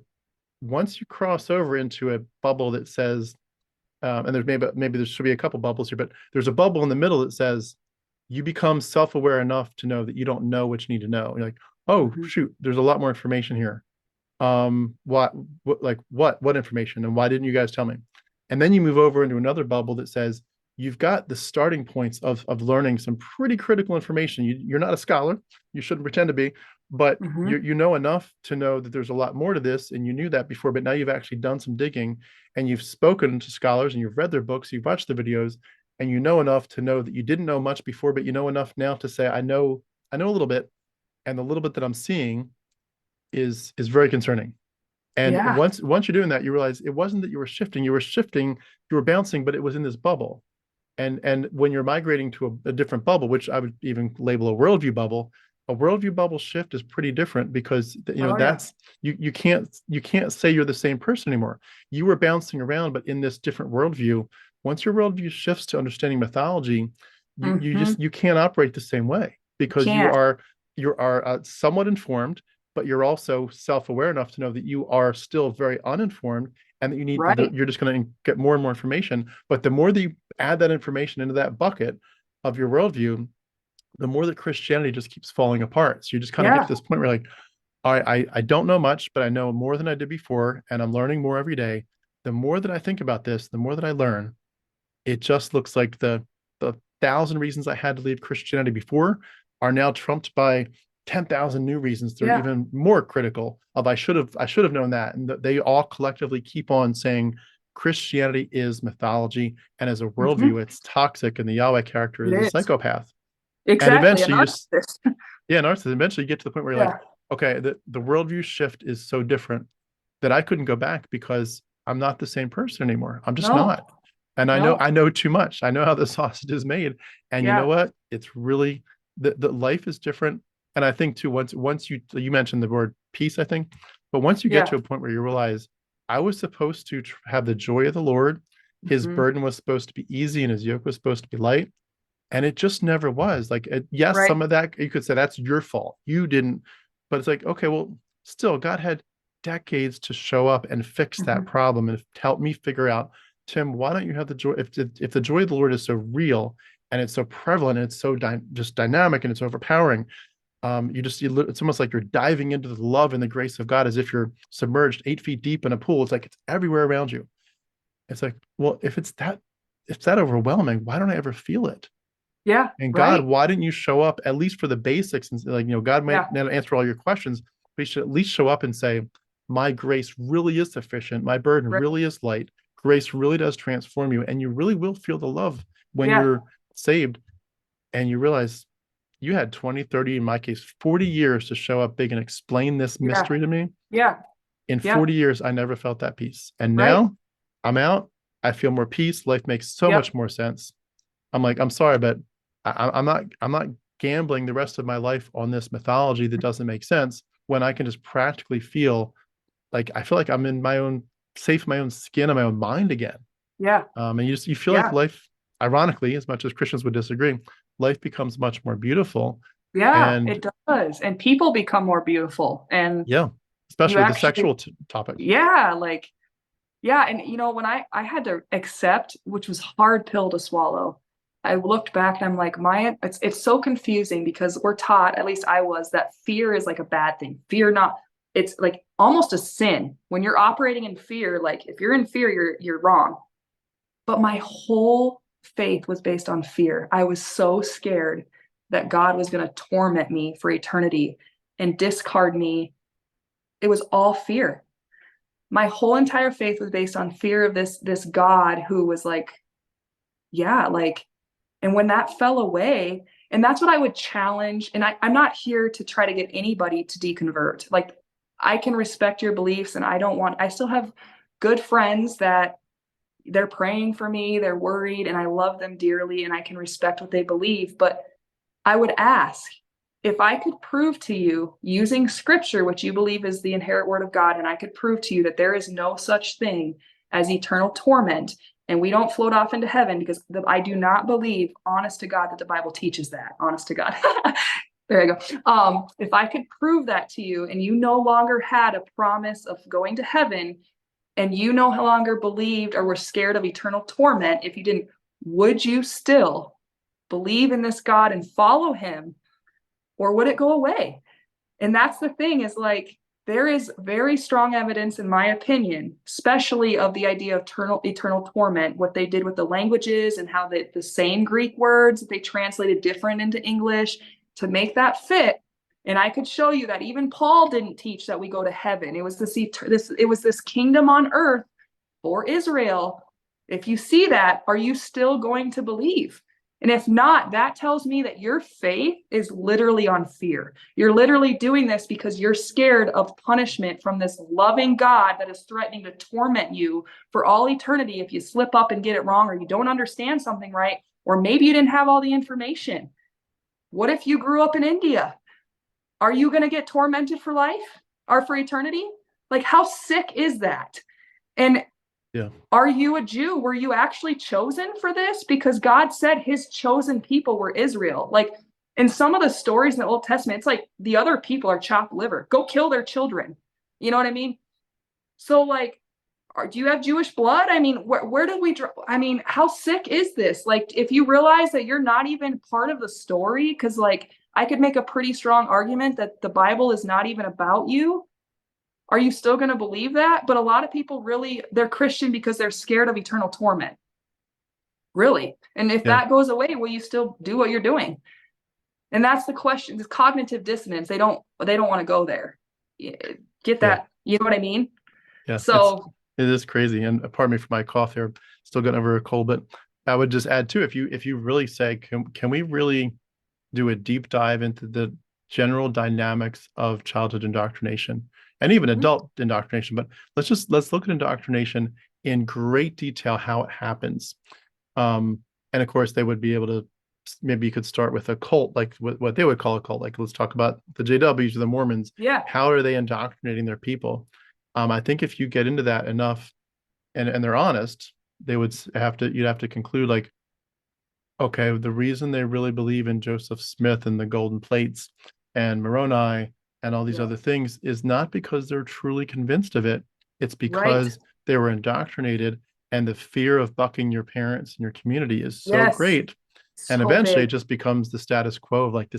once you cross over into a bubble that says, and there's maybe there should be a couple bubbles here, but there's a bubble in the middle that says you become self-aware enough to know that you don't know what you need to know. You're like, oh Mhm. shoot, there's a lot more information here. What information, and why didn't you guys tell me? And then you move over into another bubble that says you've got the starting points of learning some pretty critical information. You're not a scholar, you shouldn't pretend to be, but Mhm. you know enough to know that there's a lot more to this, and you knew that before, but now you've actually done some digging, and you've spoken to scholars, and you've read their books, you've watched the videos, and you know enough to know that you didn't know much before, but you know enough now to say, I know a little bit, and the little bit that I'm seeing is very concerning. And Yeah. once you're doing that, you realize it wasn't that you were shifting, you were bouncing, but it was in this bubble. And when you're migrating to a different bubble, which I would even label a worldview bubble shift is pretty different because Oh yeah. that's you can't say you're the same person anymore. You were bouncing around, but in this different worldview, once your worldview shifts to understanding mythology, you can't operate the same way You because can't. you are somewhat informed, but you're also self-aware enough to know that you are still very uninformed and that Right. you're just going to get more and more information. But the more that you add that information into that bucket of your worldview, the more that Christianity just keeps falling apart. So you just kind of get Yeah. to this point where you're like, I don't know much, but I know more than I did before, and I'm learning more every day. The more that I think about this, the more that I learn, it just looks like the thousand reasons I had to leave Christianity before are now trumped by 10,000 new reasons that are Yeah. even more critical of I should have known that. And they all collectively keep on saying Christianity is mythology, and as a hmm worldview, it's toxic, and the Yahweh character It is a is. psychopath. And Exactly. A eventually narcissist. narcissism, eventually you get to the point where you're like, Yeah. okay, the worldview shift is so different that I couldn't go back because I'm not the same person anymore. I'm just No. not. And No. I know too much. I know how the sausage is made. And you know Yeah. what? It's really the life is different. And I think too, once you mentioned the word peace, I think, but once you get Yeah. to a point where you realize I was supposed to have the joy of the Lord, his hmm burden was supposed to be easy and his yoke was supposed to be light. And it just never was. Like, yes, Right. some of that you could say that's your fault. You didn't, but it's like, okay, well, still, God had decades to show up and fix that hmm problem and help me figure out, Tim, why don't you have the joy? If the joy of the Lord is so real and it's so prevalent and it's so just dynamic and it's overpowering, it's almost like you're diving into the love and the grace of God as if you're submerged 8 feet deep in a pool. It's like it's everywhere around you. It's like, well, if that overwhelming, why don't I ever feel it? Yeah. And God, Right. why didn't you show up at least for the basics? And like, God might Yeah. not answer all your questions, but He should at least show up and say, my grace really is sufficient. My burden Right. really is light. Grace really does transform you. And you really will feel the love when Yeah. you're saved and you realize you had 20, 30, in my case, 40 years to show up big and explain this Yeah. mystery to me. Yeah. In Yeah. 40 years, I never felt that peace. And Right. now I'm out. I feel more peace. Life makes so Yep. much more sense. I'm like, I'm sorry, but I'm not gambling the rest of my life on this mythology that doesn't make sense when I can just practically feel like I feel like I'm in my own safe, my own skin, and my own mind again. Yeah. And you feel like Yeah. life, ironically, as much as Christians would disagree, life becomes much more beautiful. Yeah. And It does. And people become more beautiful. And yeah, you especially with the actually, sexual topic. yeah, like, yeah. And when I had to accept, which was hard pill to swallow, I looked back and I'm like, it's so confusing because we're taught, at least I was, that fear is like a bad thing. Fear not, it's like almost a sin. When you're operating in fear, like if you're in fear, you're wrong. But my whole faith was based on fear. I was so scared that God was going to torment me for eternity and discard me. It was all fear. My whole entire faith was based on fear of this God who was like, yeah, like, and when that fell away, and that's what I would challenge. And I'm not here to try to get anybody to deconvert. Like, I can respect your beliefs, and I still have good friends that they're praying for me, they're worried, and I love them dearly, and I can respect what they believe. But I would ask, if I could prove to you using scripture, which you believe is the inherent word of God, and I could prove to you that there is no such thing as eternal torment, and we don't float off into heaven, because I do not believe, honest to God, that the Bible teaches that. Honest to God. There you go. If I could prove that to you, and you no longer had a promise of going to heaven, and you no longer believed or were scared of eternal torment, if you didn't, would you still believe in this God and follow him, or would it go away? And that's the thing, is like, there is very strong evidence, in my opinion, especially of the idea of eternal torment, what they did with the languages and how the same Greek words that they translated different into English to make that fit. And I could show you that even Paul didn't teach that we go to heaven. It was this kingdom on earth for Israel. If you see that, are you still going to believe? And if not, that tells me that your faith is literally on fear. You're literally doing this because you're scared of punishment from this loving God that is threatening to torment you for all eternity if you slip up and get it wrong, or you don't understand something right, or maybe you didn't have all the information. What if you grew up in India? Are you going to get tormented for life or for eternity? Like, how sick is that? And Yeah. are you a Jew? Were you actually chosen for this? Because God said his chosen people were Israel. Like, in some of the stories in the Old Testament, it's like the other people are chopped liver. Go kill their children. You know what I mean? So, like, do you have Jewish blood? I mean, where did we draw? I mean, how sick is this? Like, if you realize that you're not even part of the story, because, like, I could make a pretty strong argument that the Bible is not even about you. Are you still going to believe that? But a lot of people really, they're Christian because they're scared of eternal torment. Really. And if Yeah. that goes away, will you still do what you're doing? And that's the question. This cognitive dissonance. They don't want to go there. Get that? You know what I mean? Yeah. So it is crazy. And pardon me for my cough here. Still getting over a cold, but I would just add too, if you really say, can we really do a deep dive into the general dynamics of childhood indoctrination and even adult indoctrination, but let's look at indoctrination in great detail, how it happens. And of course they would be able to, maybe you could start with a cult, like what they would call a cult. Like, let's talk about the JWs or the Mormons. yeah. How are they indoctrinating their people? I think if you get into that enough and they're honest, you'd have to conclude, like, okay, the reason they really believe in Joseph Smith and the golden plates and Moroni and all these other things is not because they're truly convinced of it. It's because they were indoctrinated, and the fear of bucking your parents and your community is so great. And eventually it just becomes the status quo of, like,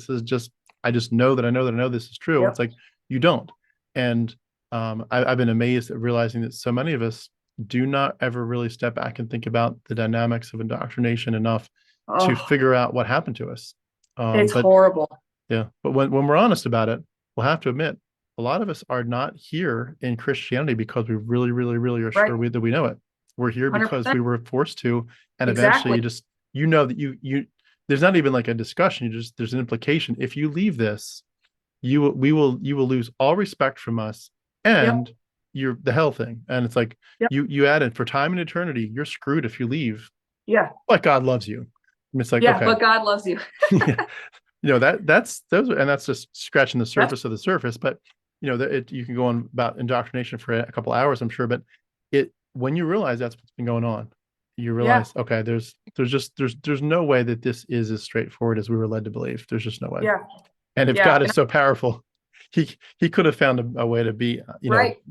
I just know that I know that I know this is true. It's like, you don't. And I've been amazed at realizing that so many of us do not ever really step back and think about the dynamics of indoctrination enough to figure out what happened to us. It's horrible. Yeah. But when we're honest about it, we'll have to admit, a lot of us are not here in Christianity because we really, really, really are sure that we know it. We're here because 100%. we were forced to, and eventually you know that there's not even like a discussion. There's an implication. If you leave this, you will lose all respect from us, and you're the hell thing. And it's like, you added, for time and eternity, you're screwed if you leave. Yeah. But God loves you. And it's like, okay. But God loves you. That's just scratching the surface of the surface. But you can go on about indoctrination for a couple hours, I'm sure. But when you realize that's what's been going on, you realize, okay, there's no way that this is as straightforward as we were led to believe. There's just no way. Yeah. And if God is so powerful, he could have found a way to be,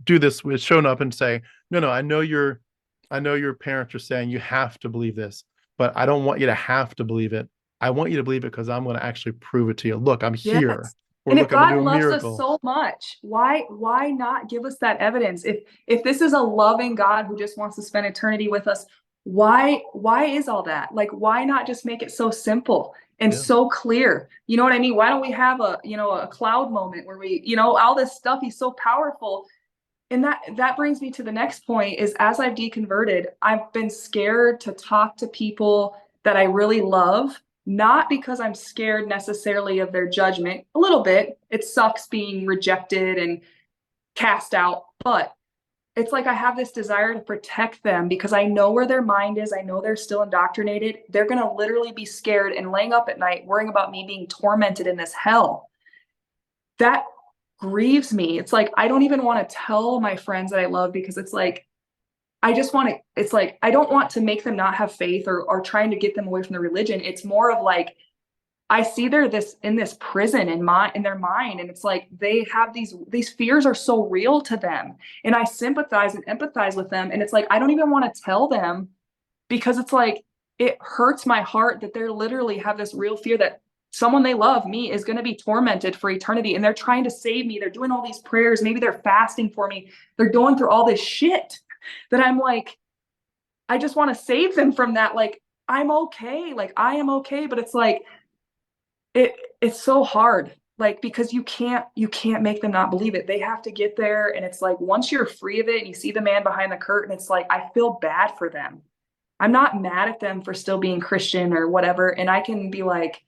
do this with shown up and say, no, I know your parents are saying you have to believe this, but I don't want you to have to believe it. I want you to believe it because I'm going to actually prove it to you. Look, I'm here. Or, and look, if God I'm loves miracle. us so much, why not give us that evidence? If this is a loving God who just wants to spend eternity with us, why is all that? Like, why not just make it so simple and so clear? You know what I mean? Why don't we have a cloud moment where we, all this stuff, he's so powerful. And that brings me to the next point is, as I've deconverted, I've been scared to talk to people that I really love, not because I'm scared necessarily of their judgment. A little bit. It sucks being rejected and cast out, but it's like I have this desire to protect them because I know where their mind is. I know they're still indoctrinated. They're going to literally be scared and laying up at night worrying about me being tormented in this hell. That grieves me. It's like, I don't even want to tell my friends that I love, because it's like, I don't want to make them not have faith or trying to get them away from the religion. It's more of like, I see they're in this prison in their mind. And it's like, they have these fears are so real to them. And I sympathize and empathize with them. And it's like, I don't even want to tell them, because it's like, it hurts my heart that they're literally have this real fear that someone they love, me, is going to be tormented for eternity. And they're trying to save me. They're doing all these prayers. Maybe they're fasting for me. They're going through all this shit that I'm like, I just want to save them from that. Like, I'm okay. Like, I am okay. But it's like, it's so hard. Like, because you can't make them not believe it. They have to get there. And it's like, once you're free of it and you see the man behind the curtain, it's like, I feel bad for them. I'm not mad at them for still being Christian or whatever. And I can be like,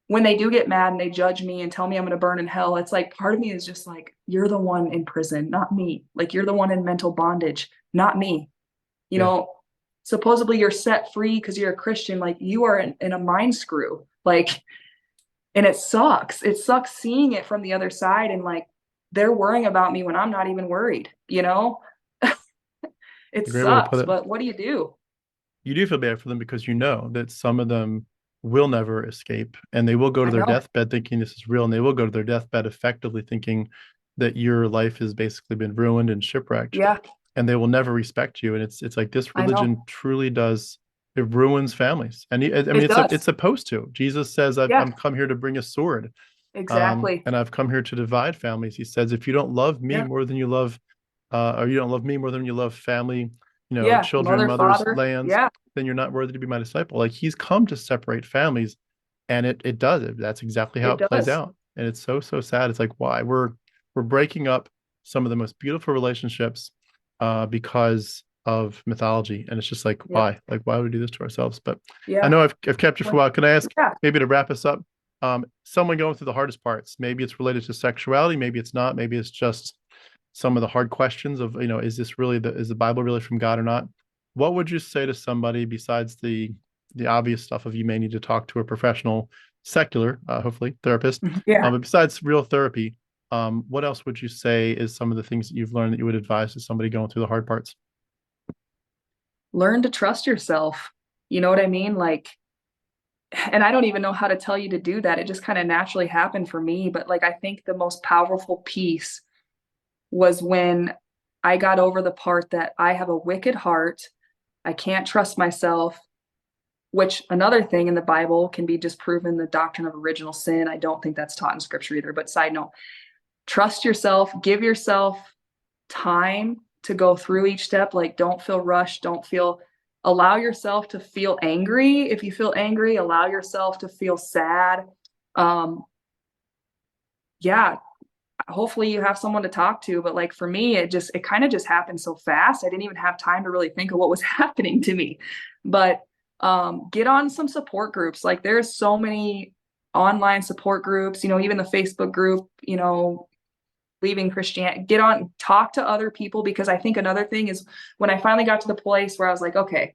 when they do get mad and they judge me and tell me I'm going to burn in hell, it's like part of me is just like, you're the one in prison, not me. Like you're the one in mental bondage, not me. You Yeah, know, supposedly you're set free because you're a Christian. Like you are in a mind screw. Like, and it sucks. It sucks seeing it from the other side and like they're worrying about me when I'm not even worried, you know? It a great way to put sucks, it. but what do you do? You do feel bad for them because you know that some of them will never escape and they will go to I their know. deathbed thinking this is real, and they will go to their deathbed effectively thinking that your life has basically been ruined and shipwrecked, Yeah, and they will never respect you. And it's like this I know. religion truly does, it ruins families. And I mean It it's does. supposed to. Jesus says, Yeah, I'm come here to bring a sword, exactly. and I've come here to divide families. He says, if you don't love me Yeah. more than you love, or you don't love me more than you love family, Yeah. children, Mother, mothers, father. lands, Yeah, then you're not worthy to be my disciple. Like he's come to separate families, and it does it. That's exactly how it it plays does. out. And it's so, so sad. It's like, why we're breaking up some of the most beautiful relationships because of mythology. And it's just like, Yep. why? Like, why would we do this to ourselves? But I Yeah. know I've kept you for a while. Can I ask, Yeah. maybe to wrap us up, someone going through the hardest parts? Maybe it's related to sexuality, maybe it's not, maybe it's just some of the hard questions of, is this really is the Bible really from God or not? What would you say to somebody besides the obvious stuff of you may need to talk to a professional, secular, hopefully therapist, Yeah. but besides real therapy, what else would you say is some of the things that you've learned that you would advise to somebody going through the hard parts? Learn to trust yourself. You know what I mean? Like, and I don't even know how to tell you to do that. It just kind of naturally happened for me. But like, I think the most powerful piece was when I got over the part that I have a wicked heart. I can't trust myself, which another thing in the Bible can be disproven, the doctrine of original sin. I don't think that's taught in scripture either. But side note, trust yourself, give yourself time to go through each step. Like, don't feel rushed. Don't feel, allow yourself to feel angry. If you feel angry, allow yourself to feel sad. Um, yeah, hopefully you have someone to talk to. But like for me, it kind of just happened so fast. I didn't even have time to really think of what was happening to me. But get on some support groups. Like there's so many online support groups, even the Facebook group, leaving Christianity, get on, talk to other people. Because I think another thing is when I finally got to the place where I was like, okay,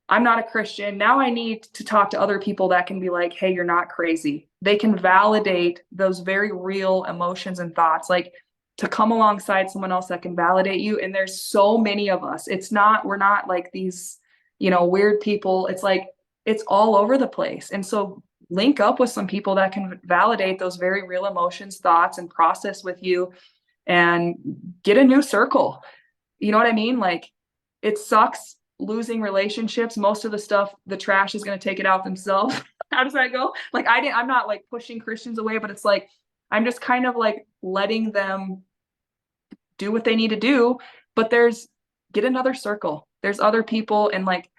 I'm not a Christian. Now I need to talk to other people that can be like, hey, you're not crazy. They can validate those very real emotions and thoughts, like to come alongside someone else that can validate you. And there's so many of us. We're not like these, weird people. It's like, it's all over the place. And so link up with some people that can validate those very real emotions, thoughts, and process with you and get a new circle. You know what I mean? Like it sucks losing relationships. Most of the stuff, the trash is going to take it out themselves. How does that go? Like I'm not like pushing Christians away, but it's like I'm just kind of like letting them do what they need to do. But get another circle. There's other people, and like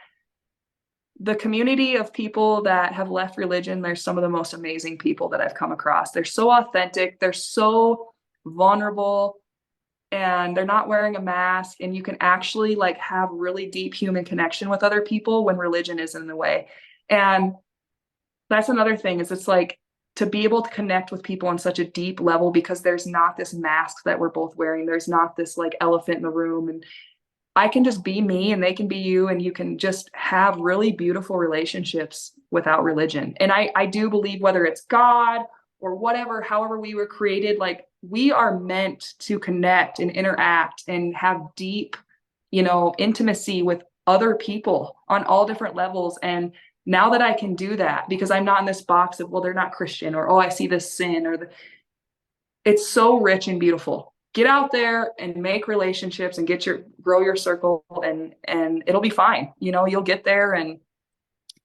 the community of people that have left religion, there's some of the most amazing people that I've come across. They're so authentic, they're so vulnerable, and they're not wearing a mask, and you can actually like have really deep human connection with other people when religion isn't in the way. And that's another thing, is it's like to be able to connect with people on such a deep level, because there's not this mask that we're both wearing. There's not this like elephant in the room, and I can just be me and they can be you, and you can just have really beautiful relationships without religion. And I do believe, whether it's God or whatever, however we were created, like we are meant to connect and interact and have deep, intimacy with other people on all different levels. And now that I can do that, because I'm not in this box of, well, they're not Christian, or, oh, I see this sin, it's so rich and beautiful. Get out there and make relationships and grow your circle, and it'll be fine. You'll get there, and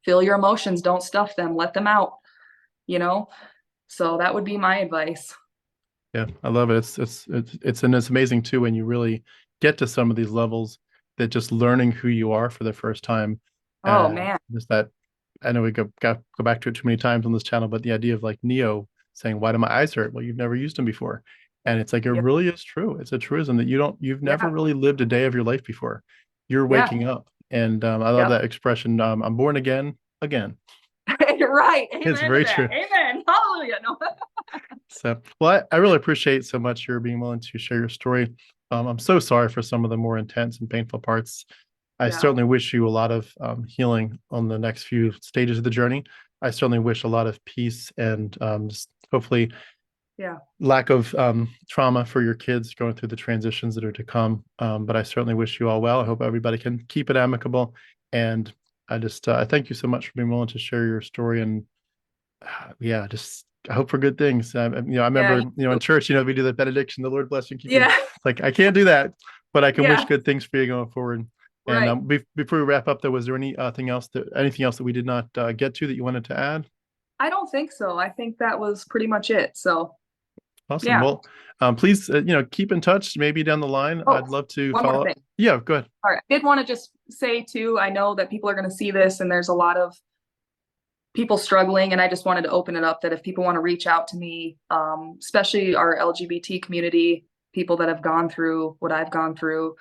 feel your emotions. Don't stuff them. Let them out, you know? So that would be my advice. Yeah, I love it. It's amazing too when you really get to some of these levels, that just learning who you are for the first time, Oh and man. just that. I know we go back to it too many times on this channel, but the idea of like Neo saying, "Why do my eyes hurt?" Well, you've never used them before, and it's like it Yep. really is true. It's a truism that you've never Yeah. really lived a day of your life before. You're Yeah. waking up, And I love Yep. that expression. I'm born again. Right. Amen. It's very to that. true. Amen. Hallelujah. No. So, well, I really appreciate so much your being willing to share your story. I'm so sorry for some of the more intense and painful parts. I Yeah. certainly wish you a lot of healing on the next few stages of the journey. I certainly wish a lot of peace and just hopefully lack of trauma for your kids going through the transitions that are to come. But I certainly wish you all well. I hope everybody can keep it amicable. And I just I thank you so much for being willing to share your story. And just I hope for good things. I remember, in church, we do the benediction, the Lord bless you and keep you. Like, I can't do that, but I can wish good things for you going forward. Right. And before we wrap up, though, was there anything else that we did not get to that you wanted to add? I don't think so. I think that was pretty much it. So awesome. Yeah. Well, please, keep in touch. Maybe down the line, I'd love to one follow more up. thing. Yeah, go ahead. All right. I did want to just say too, I know that people are going to see this and there's a lot of people struggling, and I just wanted to open it up that if people want to reach out to me, especially our LGBT community, people that have gone through what I've gone through,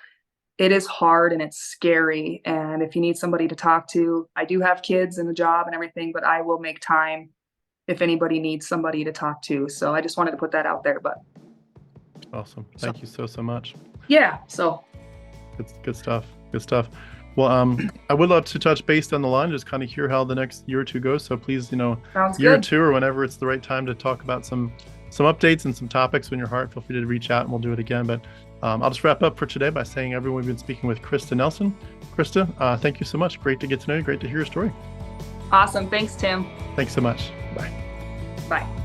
it is hard and it's scary. And if you need somebody to talk to, I do have kids and a job and everything, but I will make time if anybody needs somebody to talk to. So I just wanted to put that out there. But awesome. Thank you so much. Yeah. So good stuff. Good stuff. Well, I would love to touch base down the line, just kind of hear how the next year or two goes. So please, Sounds year or good. two, or whenever it's the right time to talk about some updates and some topics in your heart, feel free to reach out and we'll do it again. But I'll just wrap up for today by saying, everyone, we've been speaking with Khrista Nelson. Khrista, thank you so much. Great to get to know you. Great to hear your story. Awesome. Thanks, Tim. Thanks so much. Bye. Bye.